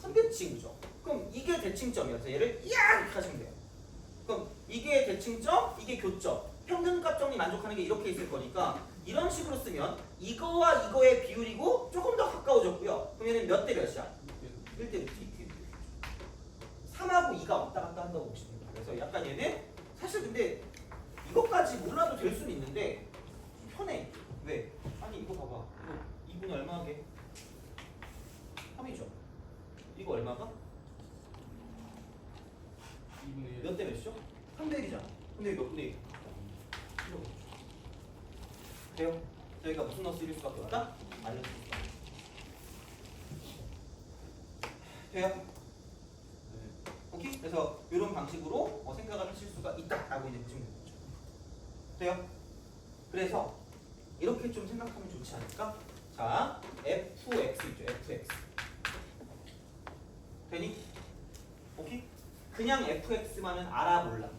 선대칭이죠. 그럼 이게 대칭점이어서 얘를 이렇게 하시면 돼요. 그럼 이게 대칭점, 이게 교점. 평균값 정리 만족하는 게 이렇게 있을 거니까 이런 식으로 쓰면 이거와 이거의 비율이고 조금 더 가까워졌고요. 그러면 몇 대 몇이야? 1대 3하고 2가 왔다 갔다 한다고 보시면 돼요. 그래서 약간 얘는 사실 근데 이것까지 몰라도 될 수는 있는데 좀 편해. 왜? 아니 이거 봐봐. 이거 2분의 얼마 하게? 3이죠. 이거 얼마가? 2분의 1. 몇 대 몇이죠? 3대 1이잖아. 근데 이거 몇 대 1? 돼요? 저희가 무슨 넣을 수 수밖에 없다? 마이너스 돼요? 네. 오케이? 그래서 이런 방식으로 생각을 하실 수가 있다라고 이제 보시면 되는 거죠. 돼요? 그래서 이렇게 좀 생각하면 좋지 않을까? 자, fx 있죠, fx. 되니? 오케이? 그냥 fx만은 알아 몰라?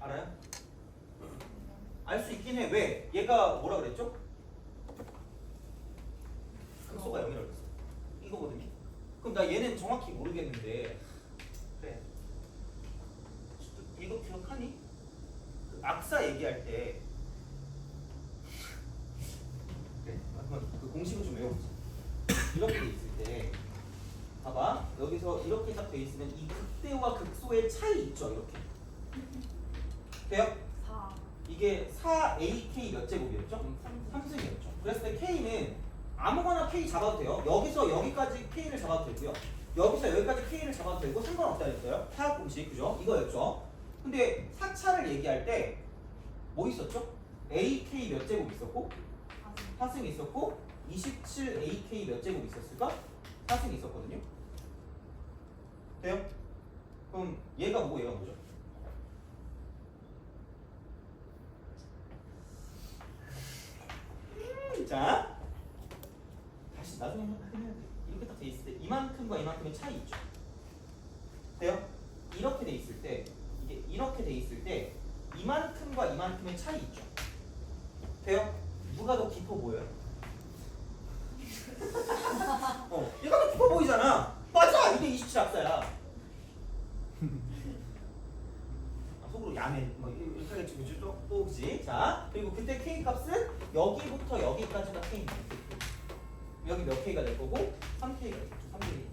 알아요? 알 수 있긴 해. 왜? 얘가 뭐라 그랬죠? 극소가 0이라고 그랬어. 이거거든요. 그럼 나 얘는 정확히 모르겠는데 그래. 이거 기억하니? 그 악사 얘기할 때 그래. 한번 그 공식을 좀 외워보자. 이렇게 돼 있을 때 봐봐. 여기서 이렇게 딱 돼 있으면 이 극대와 극소의 차이 있죠. 이렇게. 돼요? 4. 이게 4AK 몇 제곱이었죠? 3승이었죠. 그랬을 때 K는 아무거나 K 잡아도 돼요. 여기서 여기까지 K를 잡아도 되고요. 여기서 여기까지 K를 잡아도 되고 상관없다 했어요. 타협 공식 그죠? 이거였죠. 근데 4차를 얘기할 때 뭐 있었죠? AK 몇 제곱 있었고 4승 있었고 27AK 몇 제곱 있었을까? 4승 있었거든요. 돼요? 그럼 얘가 뭐고 얘가 뭐죠? 자, 다시 나중에 해야 돼. 이렇게 딱 돼 있을 때 이만큼과 이만큼의 차이 있죠. 돼요? 이렇게 돼 있을 때 이게 이렇게 돼 있을 때 이만큼과 이만큼의 차이 있죠. 돼요? 누가 더 깊어 보여요? 얘가 더 깊어 보이잖아. 맞아, 이게 27 악사야. 속으로 야매 뭐 이렇게 하겠지 그죠? 또 그지? 자, 그리고 그때 K 값은 여기부터 여기까지가 K입니다. 여기 몇 K가 될 거고 3K가 되겠죠. 3K.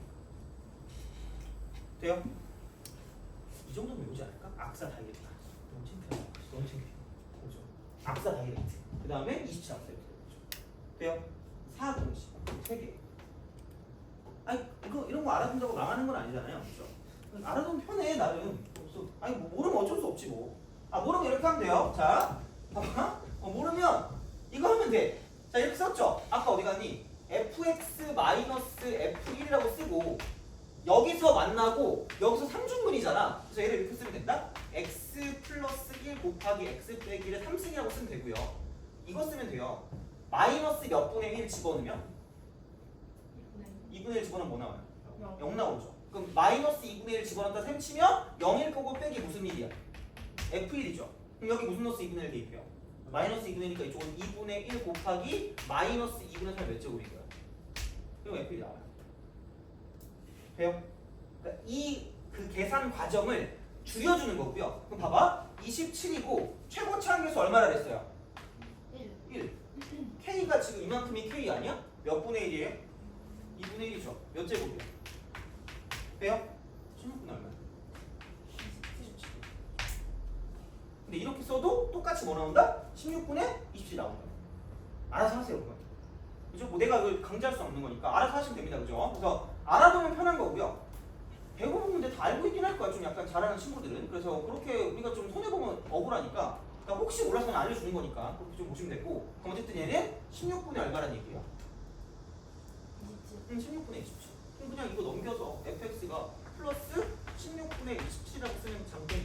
돼요? 이 정도면 외우지 않을까? 악사 다이렉트. 너무 창피하다. 너무 창피해. 그죠? 악사 다이렉트. 그 다음에 27 악사 이렇게 되겠죠. 돼요? 4 공식 3개. 아니 이거 이런 거 알아둔다고 망하는 건 아니잖아요. 그죠? 알아두면 편해 나름. 아니 뭐 모르면 어쩔 수 없지 뭐. 모르면 이렇게 하면 돼요. 자, 봐봐. 모르면 이거 하면 돼. 자 이렇게 썼죠. 아까 어디 갔니? fx-f1이라고 쓰고 여기서 만나고 여기서 삼중근이잖아. 그래서 얘를 이렇게 쓰면 된다. x 플러스 1 곱하기 x 빼기 1을 3승이라고 쓰면 되고요. 이거 쓰면 돼요. 마이너스 몇 분의 1 집어넣으면 2분의 1 집어넣으면 뭐 나와요? 0 나오죠. 그럼 마이너스 2분의 1 집어넣다 셈 치면 0일 거고 빼기 무슨 일이야? F1이죠. 그럼 여기 무슨 넣었어? 2분의 1 대입해요. 마이너스 2분의 1이니까 이쪽은 2분의 1 곱하기 마이너스 2분의 3몇 제곱인 거야? 그럼 F1이 나와요. 돼요? 그러니까 이 그 계산 과정을 줄여주는 거고요. 그럼 봐봐. 27이고 최고치 한계수 얼마나 됐어요? 1. K가 지금 이만큼이 K 아니야? 몇 분의 1이에요? 2분의 1이죠. 몇 제곱이야? 돼요? 16분의 얼마야? 27. 근데 이렇게 써도 똑같이 뭐 나온다? 16분의 27 나온다. 알아서 하세요, 그건. 그죠? 뭐 내가 그걸 강제할 수 없는 거니까 알아서 하시면 됩니다, 그죠? 그래서 알아두면 편한 거고요. 대부분 근데 다 알고 있긴 할 거야, 좀 약간 잘하는 친구들은. 그래서 그렇게 우리가 좀 손해보면 억울하니까 그러니까 혹시 몰라서 그냥 알려주는 거니까 그렇게 좀 보시면 되고. 그럼 어쨌든 얘는 16분의 얼마란 얘기야? 16분의 27. 그럼 그냥 이거 넘겨서 fx가 플러스 16분의 27이라고 쓰면 장점이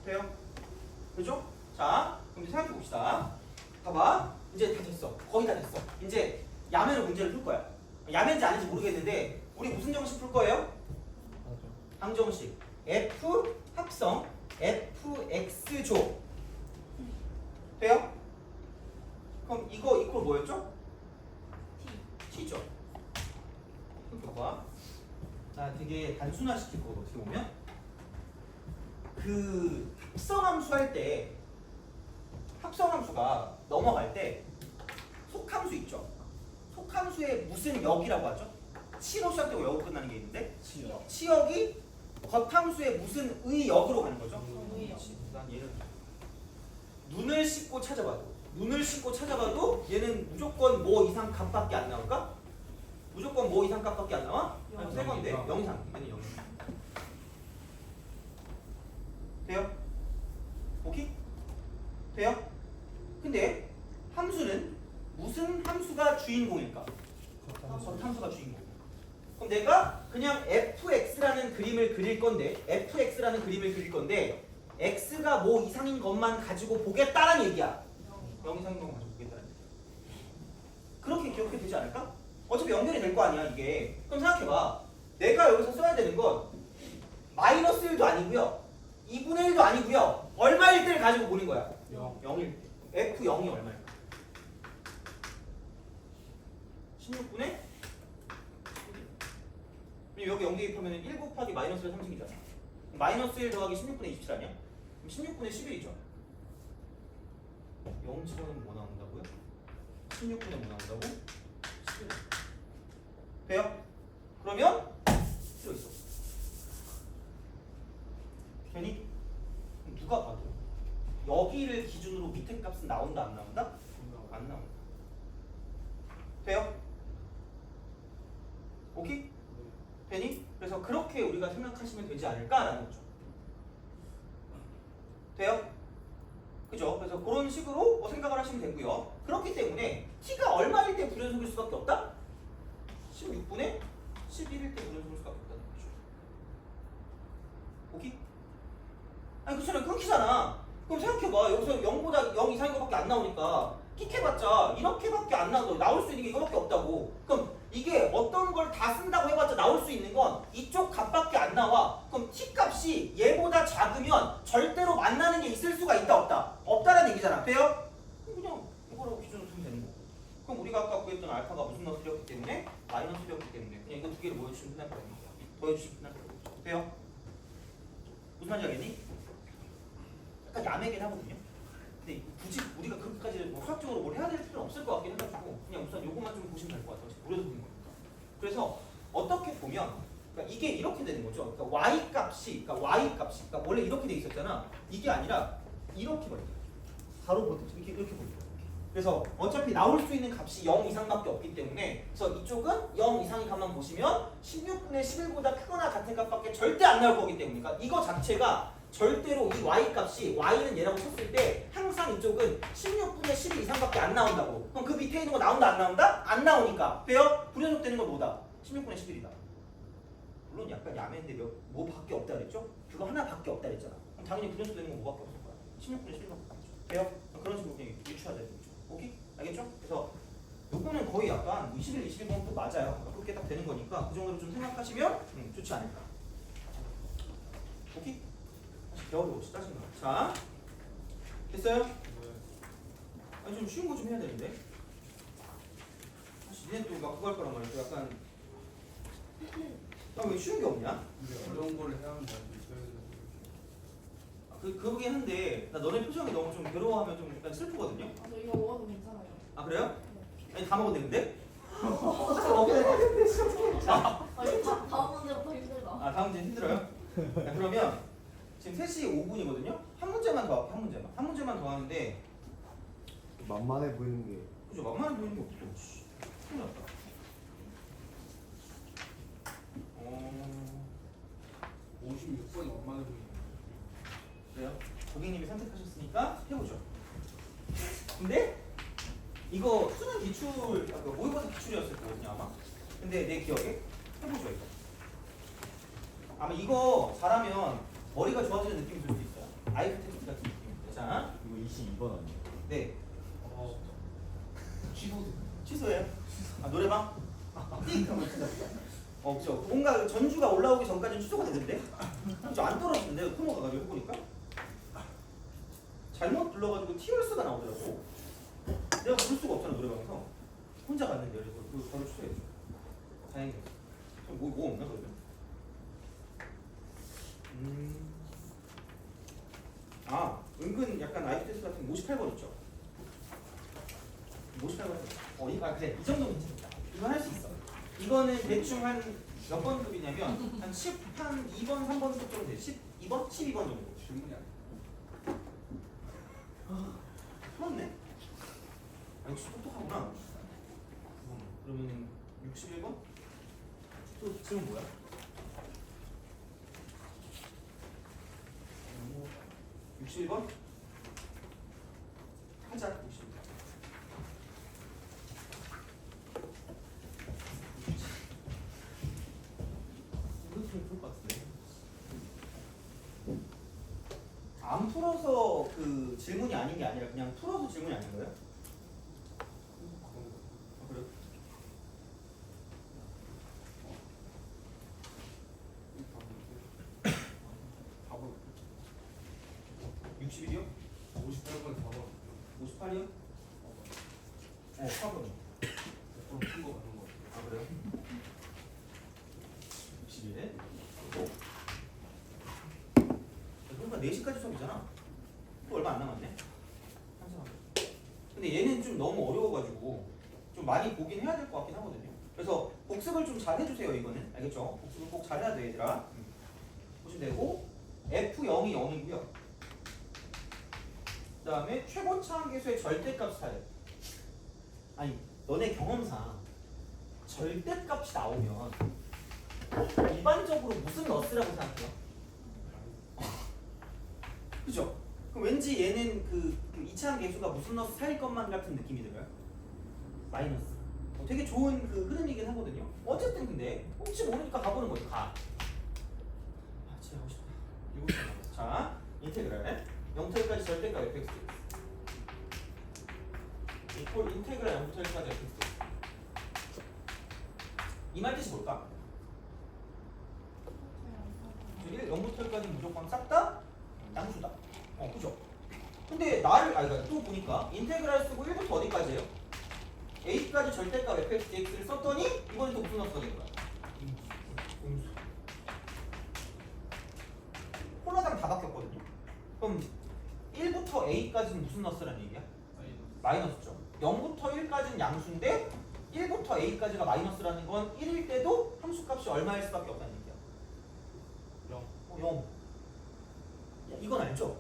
돼요? 그죠? 자, 그럼 이제 생각해 봅시다. 봐봐. 이제 다 됐어. 거의 다 됐어. 이제 야매로 문제를 풀 거야. 야매인지 아닌지 모르겠는데 우리 무슨 정식 풀 거예요? 방정식. f 합성 fx조. 돼요? 그럼 이거 이퀄 뭐였죠? t죠. 그럼 봐봐. 자, 되게 단순화시킬 거거든. 어떻게 보면 그 합성함수 할 때 합성함수가 넘어갈 때 속함수 있죠. 속함수의 무슨 역이라고 하죠? 치로 시작되고 역으로 끝나는 게 있는데 치역이 겉함수의 무슨 의 역으로 가는 거죠? 의역. 난 얘를 눈을 씻고 찾아봐도 얘는 무조건 뭐 이상 값밖에 안 나올까? 무조건 뭐 이상 값밖에 안 나와? 아니 세 건데 0 이상. 얘는 0 이상. 돼요? 오케이? 돼요? 근데 함수는 무슨 함수가 주인공일까? 겉함수가 주인공. 그럼 내가 그냥 fx라는 그림을 그릴 건데 x가 뭐 이상인 것만 가지고 보겠다라는 얘기야. 0 이상인 것만 가지고 보겠다는 얘기야. 그렇게 기억해도 되지 않을까? 어차피 연결이 될 거 아니야 이게. 그럼 생각해봐. 내가 여기서 써야 되는 건 마이너스 1도 아니고요 2분의 1도 아니고요 얼마일 때를 가지고 보는 거야? 0일 때. f0이 얼마일까? 16분의 여기 0 대입하면 1 곱하기 마이너스 3식이잖아. 마이너스 1 더하기 16분의 27 아니야? 그럼 16분의 11이죠. 0치고는 뭐 나온다고요? 16분의 뭐 나온다고? 11. 돼요? 그러면 들어있어. 되니? 그럼 누가 봐도 여기를 기준으로 밑에 값은 나온다 안 나온다? 안 나온다. 돼요? 오케이? 되니? 그래서 그렇게 우리가 생각하시면 되지 않을까라는 거죠. 돼요? 그죠? 그래서 그런 식으로 생각을 하시면 되고요. 그렇기 때문에 t가 얼마일 때 불연속일 수밖에 없다? 16분의 11일 때 불연속일 수밖에 없다는 거죠. 오케이? 아니 그렇잖아. 끊기잖아. 그럼 생각해봐. 여기서 0보다 0 이상인 것밖에 안 나오니까 끽해봤자 이렇게밖에 안 나와. 나올 수 있는 게 이거밖에 없다고. 그럼 이게 어떤 걸 다 쓴다고 해봤자 나올 수 있는 건 이쪽 값밖에 안 나와. 그럼 t 값이 얘보다 작으면 절대로 만나는 게 있을 수가 있다 없다? 없다라는 얘기잖아. 돼요? 그냥 이거로 기준으로 두면 되는 거고. 그럼 우리가 아까 구했던 알파가 무슨 마이너스였기 때문에 마이너스였기 때문에 그냥 이거 두 개를 모여주시면 끝날 거예요. 더해주시면 끝날 거예요. 돼요? 무슨 말인지 알겠니? 약간 야매긴 하거든요. 근데 굳이 우리가 그렇게까지 뭐 수학적으로 뭘 해야 될 필요는 없을 것 같긴 해가지고 그냥 우선 요것만 좀 보시면 될 것 같아요. 무료서 보는 거니까. 그래서 어떻게 보면 그러니까 이게 이렇게 되는 거죠. 그러니까 그러니까 그러니까 원래 이렇게 돼 있었잖아. 이게 아니라 이렇게 버려요. 바로 버튼 이렇게 버려요. 그래서 어차피 나올 수 있는 값이 0 이상밖에 없기 때문에 그래서 이쪽은 0 이상의 값만 보시면 16분의 11보다 크거나 같은 값밖에 절대 안 나올 거기 때문에 그러니까 이거 자체가 절대로 이 y 값이 y는 얘라고 쳤을 때 항상 이쪽은 16분의 11 이상밖에 안 나온다고. 그럼 그 밑에 있는 거 나온다 안 나온다? 안 나오니까. 돼요? 불연속 되는 건 뭐다? 16분의 11이다. 물론 약간 야매인데 뭐밖에 없다 그랬죠? 그거 하나밖에 없다 그랬잖아. 그럼 당연히 불연속 되는 건 뭐밖에 없을 거야? 16분의 11밖에 없죠. 돼요? 그런 식으로 그냥 유추하자 되겠죠. 오케이? 알겠죠? 그래서 요거는 거의 약간 21, 22번 또 맞아요. 그렇게 딱 되는 거니까 그 정도로 좀 생각하시면 좋지 않을까. 오케이? 겨울에 혹시 따신 거. 자, 됐어요? 아니 좀 쉬운 거 좀 해야 되는데. 사실 얘는 또 막 그거 할 거란 말이야. 또 약간 왜 쉬운 게 없냐? 어려운 거를 해야 하면 그러긴 한데 나 너네 표정이 너무 좀 괴로워하면 좀 약간 슬프거든요. 아, 저 이거 먹어도 괜찮아요. 아 그래요? 네. 아니 다 먹었는데? 아, 이거 다음 문제부터 힘들다. 아 다음 문제 힘들어요? 자, 그러면 지금 3시 5분이거든요. 한 문제만 더 할게. 한 문제만 더 하는데 만만해 보이는 게 그죠? 만만해 보이는 게 없어. 큰일 났다. 56번이 얼마나 보이냐. 그래요? 고객님이 선택하셨으니까 해보죠. 근데 이거 수능 기출, 모의고사 기출이었을 거거든요 아마. 근데 내 기억에 해보죠 이거. 아마 이거 잘하면 머리가 좋아지는 느낌이 들 수 있어요. 아이프 테스트 같은 느낌. 자, 이거 22번 아니에요? 네. 취소. 취소해요. 아 노래방? 띡 하면 진짜. 그죠. 뭔가 전주가 올라오기 전까지는 취소가 되는데, 그죠? 안 떨어지는데 코너가 가지고 해보니까 잘못 눌러가지고 티얼스가 나오더라고. 내가 부를 수가 없잖아 노래방에서. 혼자 갔는데 그래서 그 바로 취소했죠. 다행이었어. 뭐 없나 그러면? 은근 약간 IQ 테스트 같은 거 58번 있죠? 58번. 이거 그래. 이 정도 괜찮다. 이건 할 수 있어. 이거는 대충 한 몇 번 급이냐면 한 2번, 3번 급 정도 돼. 12번? 12번 정도. 질문이 아니야. 풀었네? 역시 똑똑하구나. 그러면 61번? 또 질문 뭐야? 61번? 하자. 61번. 이것도 풀 것 같은데. 안 풀어서 그 질문이 아닌 게 아니라 그냥 풀어서 질문이 아닌 거예요? 그래요? 60이요? 58번 4번. 58이요? 4번. 그럼 푼거 맞는 거 같아. 그래요? 61. 그러니까 4시까지 수업이잖아. 또 얼마 안 남았네. 근데 얘는 좀 너무 어려워가지고 좀 많이 보긴 해야 될 것 같긴 하거든요. 그래서 복습을 좀 잘 해주세요. 이거는 알겠죠? 복습을 꼭 잘해야 돼 얘들아. 보시면 되고 F0이 0이고요. 그 다음에 최고차 함계수의 절대값 사례. 아니 너네 경험상 절대값이 나오면 일반적으로 무슨 너스라고 생각해요? 그죠? 그럼 왠지 얘는 그 2차 계수가 무슨 너스 사일 것만 같은 느낌이 들어요? 마이너스. 되게 좋은 그 흐름이긴 하거든요. 어쨌든 근데 혹시 모르니까 가보는 거죠. 가. 진짜 하고 싶다. 이거 자, 인테그랄 0부터까지 절대값 fx 이퀄 인테그랄 0부터까지 fx. 이 말 뜻이 뭘까? 0부터까지 무조건 싹 다 양수다. 그죠? 근데 그러니까 또 보니까 인테그랄 쓰고 1부터 어디까지예요? a까지 절대값 fx dx를 썼더니 이번엔 또 무슨 너스가 된 거야? 음수. 폴라당 다 바뀌었거든요. 그럼 1부터 a까지는 무슨 너스라는 얘기야? 마이너스죠. 0부터 1까지는 양수인데 1부터 a까지가 마이너스라는 건 1일 때도 함수값이 얼마일 수밖에 없다는 얘기야. 0. 이건 알죠?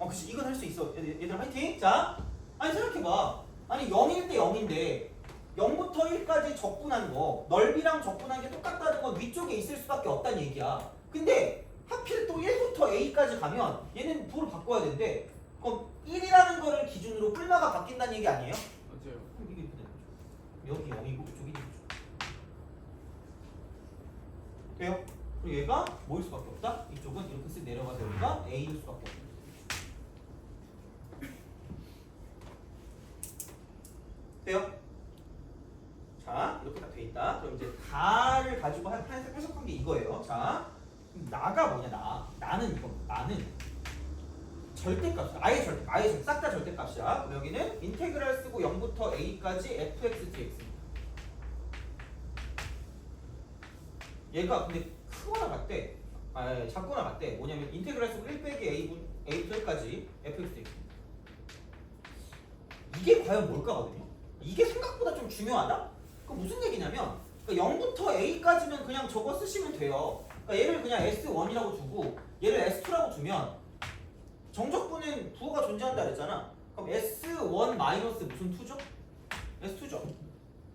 그치. 이건 할 수 있어. 얘들 화이팅! 자, 아니 생각해봐. 아니 0일 때 0인데 0부터 1까지 적분한 거 넓이랑 적분한 게 똑같다는 건 위쪽에 있을 수밖에 없다는 얘기야. 근데 하필 또 1부터 a까지 가면 얘는 부호를 바꿔야 되는데 그럼 1이라는 거를 기준으로 뿔마가 바뀐다는 얘기 아니에요? 맞아요. 그럼 이게 이렇게 되는 거죠. 여기 0이고 이쪽이 1이죠. 돼요? 그리고 얘가 뭐일 수밖에 없다? 이쪽은 이렇게 쓱 내려가서 여기가 a일 수밖에 없다. 돼요? 자, 이렇게 다 돼 있다. 그럼 이제 다를 가지고 해석한 게 이거예요. 자, 나가 뭐냐? 나는 이거. 나는 절대값이야. 아예 싹 다 절대값이야. 그럼 여기는 인테그랄 쓰고 0부터 a까지 fx dx. 얘가 근데 크거나 같대. 작거나 같대. 뭐냐면 인테그랄 쓰고 1 빼기 a부터 1까지 fx dx. 이게 과연 뭘까거든요. 이게 생각보다 좀 중요하다? 그 무슨 얘기냐면 그러니까 0부터 a까지는 그냥 저거 쓰시면 돼요. 그러니까 얘를 그냥 S1이라고 두고 얘를 S2라고 두면 정적분은 부호가 존재한다 그랬잖아. 그럼 S1 마이너스 무슨 2죠? S2죠.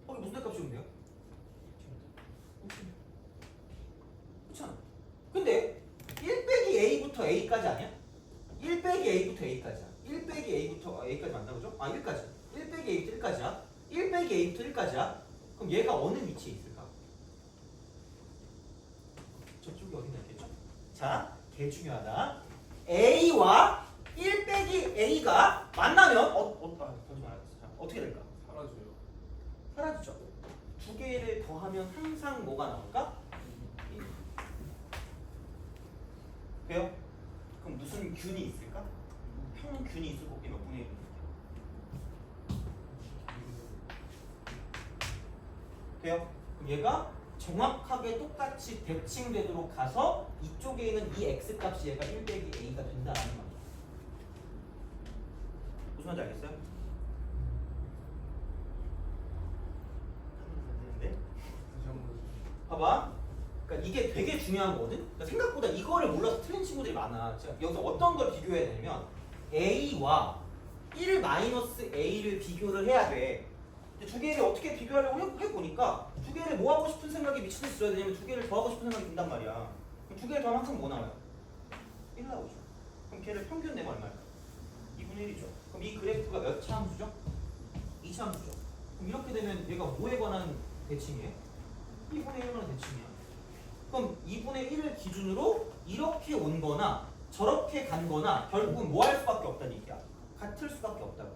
거기 무슨 값 씌우면 돼요? 그렇잖아. 근데 1 빼기 a부터 a까지 아니야? 1 빼기 a부터 a까지야. 1 빼기 a부터 a까지 맞나 보죠? 1까지. 1 빼기 a부터 1까지야. 1 빼기 a부터 1까지야. 그럼 얘가 어느 위치에 있을까? 저쪽이 어디 있겠죠? 자, 개 중요하다. a와 1 빼기 a가 만나면 어떻게 될까? 사라져요. 사라지죠. 두 개를 더하면 항상 뭐가 나올까? 1. 돼요? 그럼 무슨 균이 있을까? 평균이 있을 것 같긴 몇 분의 1. 돼요? 그럼 얘가 정확하게 똑같이 대칭되도록 가서 이쪽에 있는 이 x 값이 얘가 1 빼기 a가 된다라는 말이야. 무슨 말인지 알겠어요? 네? 다시 한번 보여주세요. 봐봐. 그러니까 이게 되게 중요한 거거든. 그러니까 생각보다 이거를 몰라서 틀린 친구들이 많아. 자, 여기서 어떤 걸 비교해야 되냐면 a와 1 마이너스 a를 비교를 해야 돼. 근데 두 개를 어떻게 비교하려고 해보니까 두 개를 뭐 하고 싶은 생각이 미친 듯이 들어야 되냐면 두 개를 더하고 싶은 생각이 든단 말이야. 그럼 두 개를 더하면 항상 뭐 나와요? 1 나오죠. 그럼 걔를 평균 내면 얼마일까? 2분의 1이죠. 그럼 이 그래프가 몇 차 함수죠? 2차 함수죠. 그럼 이렇게 되면 얘가 뭐에 관한 대칭이에요? 2분의 1에 관한 대칭이야. 그럼 2분의 1을 기준으로 이렇게 온 거나 저렇게 간 거나 결국은 뭐 할 수밖에 없다는 얘기야. 같을 수밖에 없다고.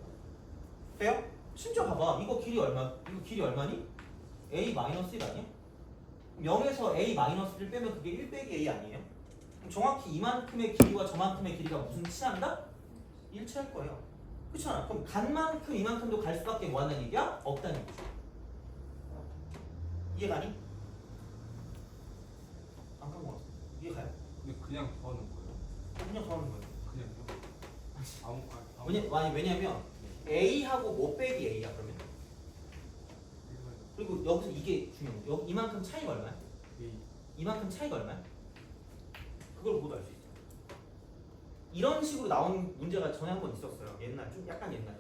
돼요? 심지어 봐봐. 이거 길이 얼마니? a-1 아니야? 0에서 a-1을 빼면 그게 1 빼기 a 아니에요? 그럼 정확히 이만큼의 길이와 저만큼의 길이가 무슨 치한다? 일치할 거예요. 그렇잖아. 그럼 간 만큼 이만큼도 갈 수밖에 뭐 한다는 얘기야? 없다는 얘기죠. 이해가니? 안 까먹었어. 이해가요? 근데 그냥 더하는 거예요? 그냥 더하는 거예요. 그냥요? 왜냐면 a하고 뭐 빼기 a야 그러면? 그리고 여기서 이게 중요한 거. 여기 이만큼 차이가 얼마야? 이만큼 차이가 얼마야? 그걸 보도 알 수 있어. 이런 식으로 나온 문제가 전에 한 번 있었어요. 옛날 좀 약간 옛날에.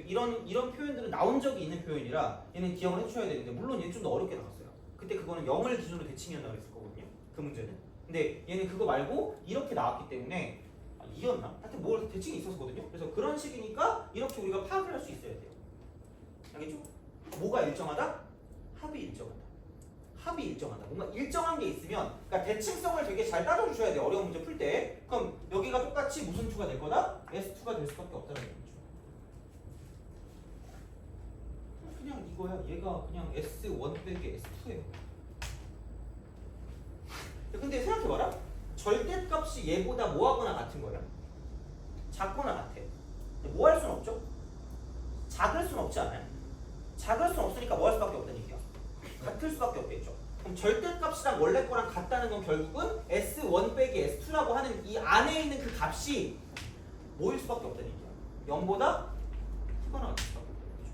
이런 표현들은 나온 적이 있는 표현이라 얘는 기억을 해주셔야 되는데 물론 얘는 좀 더 어렵게 나왔어요. 그때 그거는 0을 기준으로 대칭이었나 그랬을 거거든요. 그 문제는. 근데 얘는 그거 말고 이렇게 나왔기 때문에 이었나? 하여튼 뭘 대칭이 있었거든요. 그래서 그런 식이니까 이렇게 우리가 파악을 할 수 있어야 돼요. 알겠죠? 뭐가 일정하다? 합이 일정하다. 합이 일정하다. 뭔가 일정한 게 있으면 그러니까 대칭성을 되게 잘 따져주셔야 돼요. 어려운 문제 풀 때. 그럼 여기가 똑같이 무슨 2가 될 거다? S2가 될 수밖에 없다는 얘기죠. 그냥 이거야. 얘가 그냥 S1 빼기 S2예요. 근데 생각해봐라. 절대값이 얘보다 뭐하거나 같은 거야? 작거나 같아. 뭐 할 수는 없죠? 작을 수는 없지 않아요? 작을 수는 없으니까 뭐 할 수밖에 없다는 얘기야. 같을 수밖에 없겠죠. 그럼 절대값이랑 원래 거랑 같다는 건 결국은 S1 빼기 S2라고 하는 이 안에 있는 그 값이 뭐일 수밖에 없다는 얘기야. 0보다 크거나 같을 수밖에 없다는 얘기죠.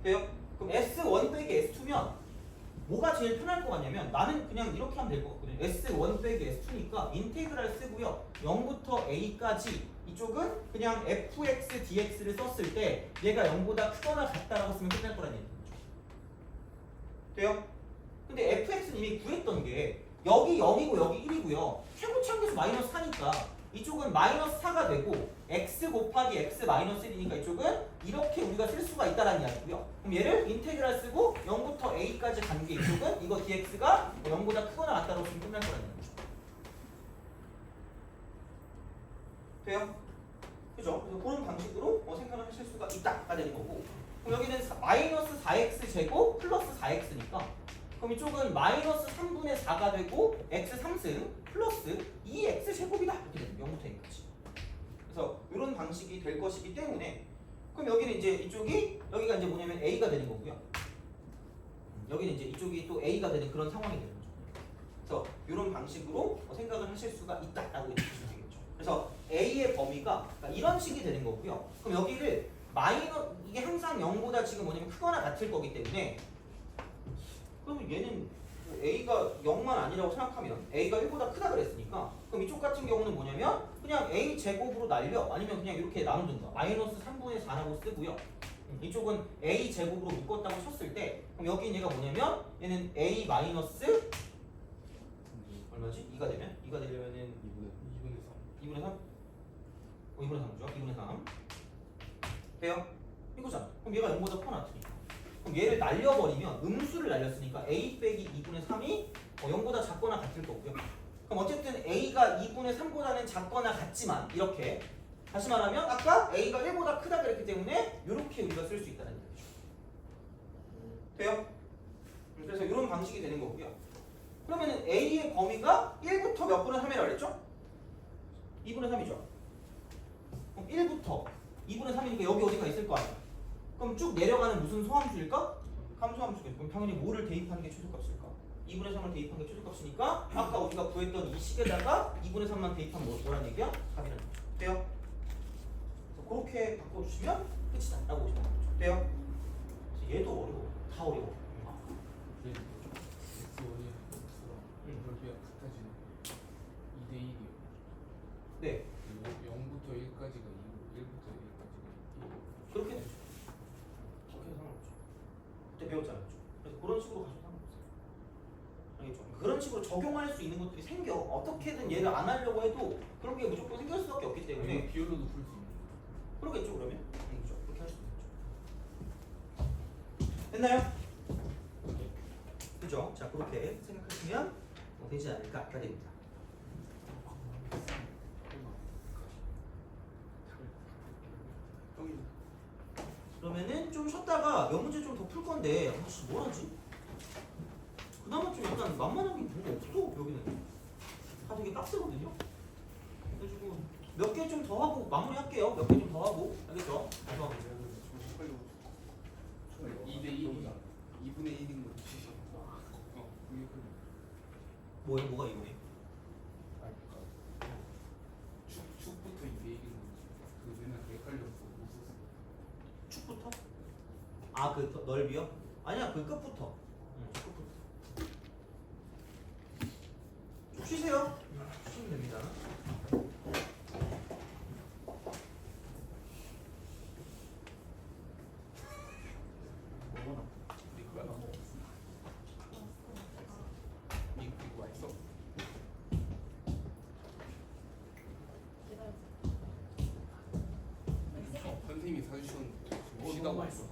돼요? 그럼 S1 빼기 S2면 뭐가 제일 편할 것 같냐면 나는 그냥 이렇게 하면 될 것 같거든요. S1 빼기 S2니까 인테그랄 쓰고요. 0부터 A까지 이쪽은 그냥 fx dx를 썼을 때 얘가 0보다 크거나 같다라고 쓰면 끝날 거라는 얘기죠. 돼요? 근데 fx는 이미 구했던 게 여기 0이고 여기 1이고요. 최고차항에서 마이너스 4니까 이쪽은 마이너스 4가 되고 x 곱하기 x 마이너스 1이니까 이쪽은 이렇게 우리가 쓸 수가 있다라는 이야기고요. 그럼 얘를 인테그랄 쓰고 0부터 a까지 간 게 이쪽은 이거 dx가 0보다 크거나 같다고 쓰면 끝날 거라는 얘기죠. 돼요? 그죠? 그래서 그런 방식으로 생각을 하실 수가 있다가 되는 거고. 그럼 여기는 마이너스 4x 제곱 플러스 4x니까 그럼 이쪽은 마이너스 3분의 4가 되고 x 3승 플러스 2x 제곱이다 이렇게 되는 0부터 a까지. 그래서 이런 방식이 될 것이기 때문에 그럼 여기는 이제 이쪽이 여기가 이제 뭐냐면 a가 되는 거고요. 여기는 이제 이쪽이 또 a가 되는 그런 상황이 되는 거죠. 그래서 이런 방식으로 생각을 하실 수가 있다라고 보시면 되겠죠. 그래서 a의 범위가 이런 식이 되는 거고요. 그럼 여기를 이게 항상 0보다 지금 뭐냐면 크거나 같을 거기 때문에 그러면 얘는 a가 0만 아니라고 생각하면 a가 1보다 크다 그랬으니까 그럼 이쪽 같은 경우는 뭐냐면 그냥 a 제곱으로 날려 아니면 그냥 이렇게 나누든가 마이너스 3분의 4라고 쓰고요. 이쪽은 a 제곱으로 묶었다고 쳤을 때 그럼 여기는 얘가 뭐냐면 얘는 a 마이너스 얼마지? 2가 되려면은 2분의 3? 2분의 3이죠? 2분의 3 돼요? 이거잖아. 그럼 얘가 0보다 커 놨으니까 그럼 얘를 날려버리면 음수를 날렸으니까 a 빼기 2분의 3이 0보다 작거나 같을 거고요. 그럼 어쨌든 a가 2분의 3보다는 작거나 같지만 이렇게 다시 말하면 아까 a가 1보다 크다 그랬기 때문에 이렇게 우리가 쓸 수 있다는 얘기죠. 돼요? 그래서 이런 방식이 되는 거고요. 그러면 a의 범위가 1부터 몇 분의 3이라고 그랬죠? 2분의 3이죠. 그럼 1부터 2분의 3이니까 여기 어디가 있을 거 아니야. 그럼 쭉 내려가는 무슨 소함수일까? 함수하면 좋겠죠. 그럼 당연히 뭐를 대입하는 게 최소값일까? 2분의 3을 대입한 게 최소값이니까 아까 우리가 구했던 이 식에다가 2분의 3만 대입하면 뭐라는 얘기야? 답이라는 거죠. 돼요? 그래서 그렇게 바꿔주시면 끝이다 라고 보시면 되죠. 돼요? 그래서 얘도 어려워. 다 어려워. X1이 X랑 그렇게 같아지는 2대 1이요. 네. 0부터 1까지가 2고 1부터 1까지가 1. 그렇게 되죠. 그렇게 해서 상관없죠. 그때 배웠잖아요. 그래서 그런 식으로 가셔도 상관없어요. 알겠죠? 그런 식으로 적용할 수 있는 것들이 생겨. 어떻게든 얘를 안 하려고 해도 그런 게 무조건 생길 수밖에 없기 때문에 비율로도 풀 수 있는 거. 그러겠죠. 그러면 알겠죠? 그렇게 할 수 있겠죠. 됐나요? 그죠? 자, 그렇게 생각하시면 되지 않을까 됩니다. 그러면은 좀 쉬었다가 몇 문제 좀 더 풀 건데 아씨 뭘 하지? 그나마 좀 약간 만만한 게 뭐가 없어 여기는 다 되게 빡세거든요. 그래가지고 몇 개 좀 더 하고 마무리할게요. 몇 개 좀 더 하고 알겠죠? 그래서 2대 1이 2분의 1인 거지. 그게 그 뭐가 이거네? 축부터 2대 1인 거지. 그 맨날 헷갈렸어. 못 썼어. 축부터? 아 그 넓이요? 아니야 그 끝부터. 끝부터. 좀 쉬세요. 쉬시면 됩니다. 뭐가 이거 하나 먹었어. 이거 맛있어. 선생님이 사주셨는데 너무 쉬다가 맛있어.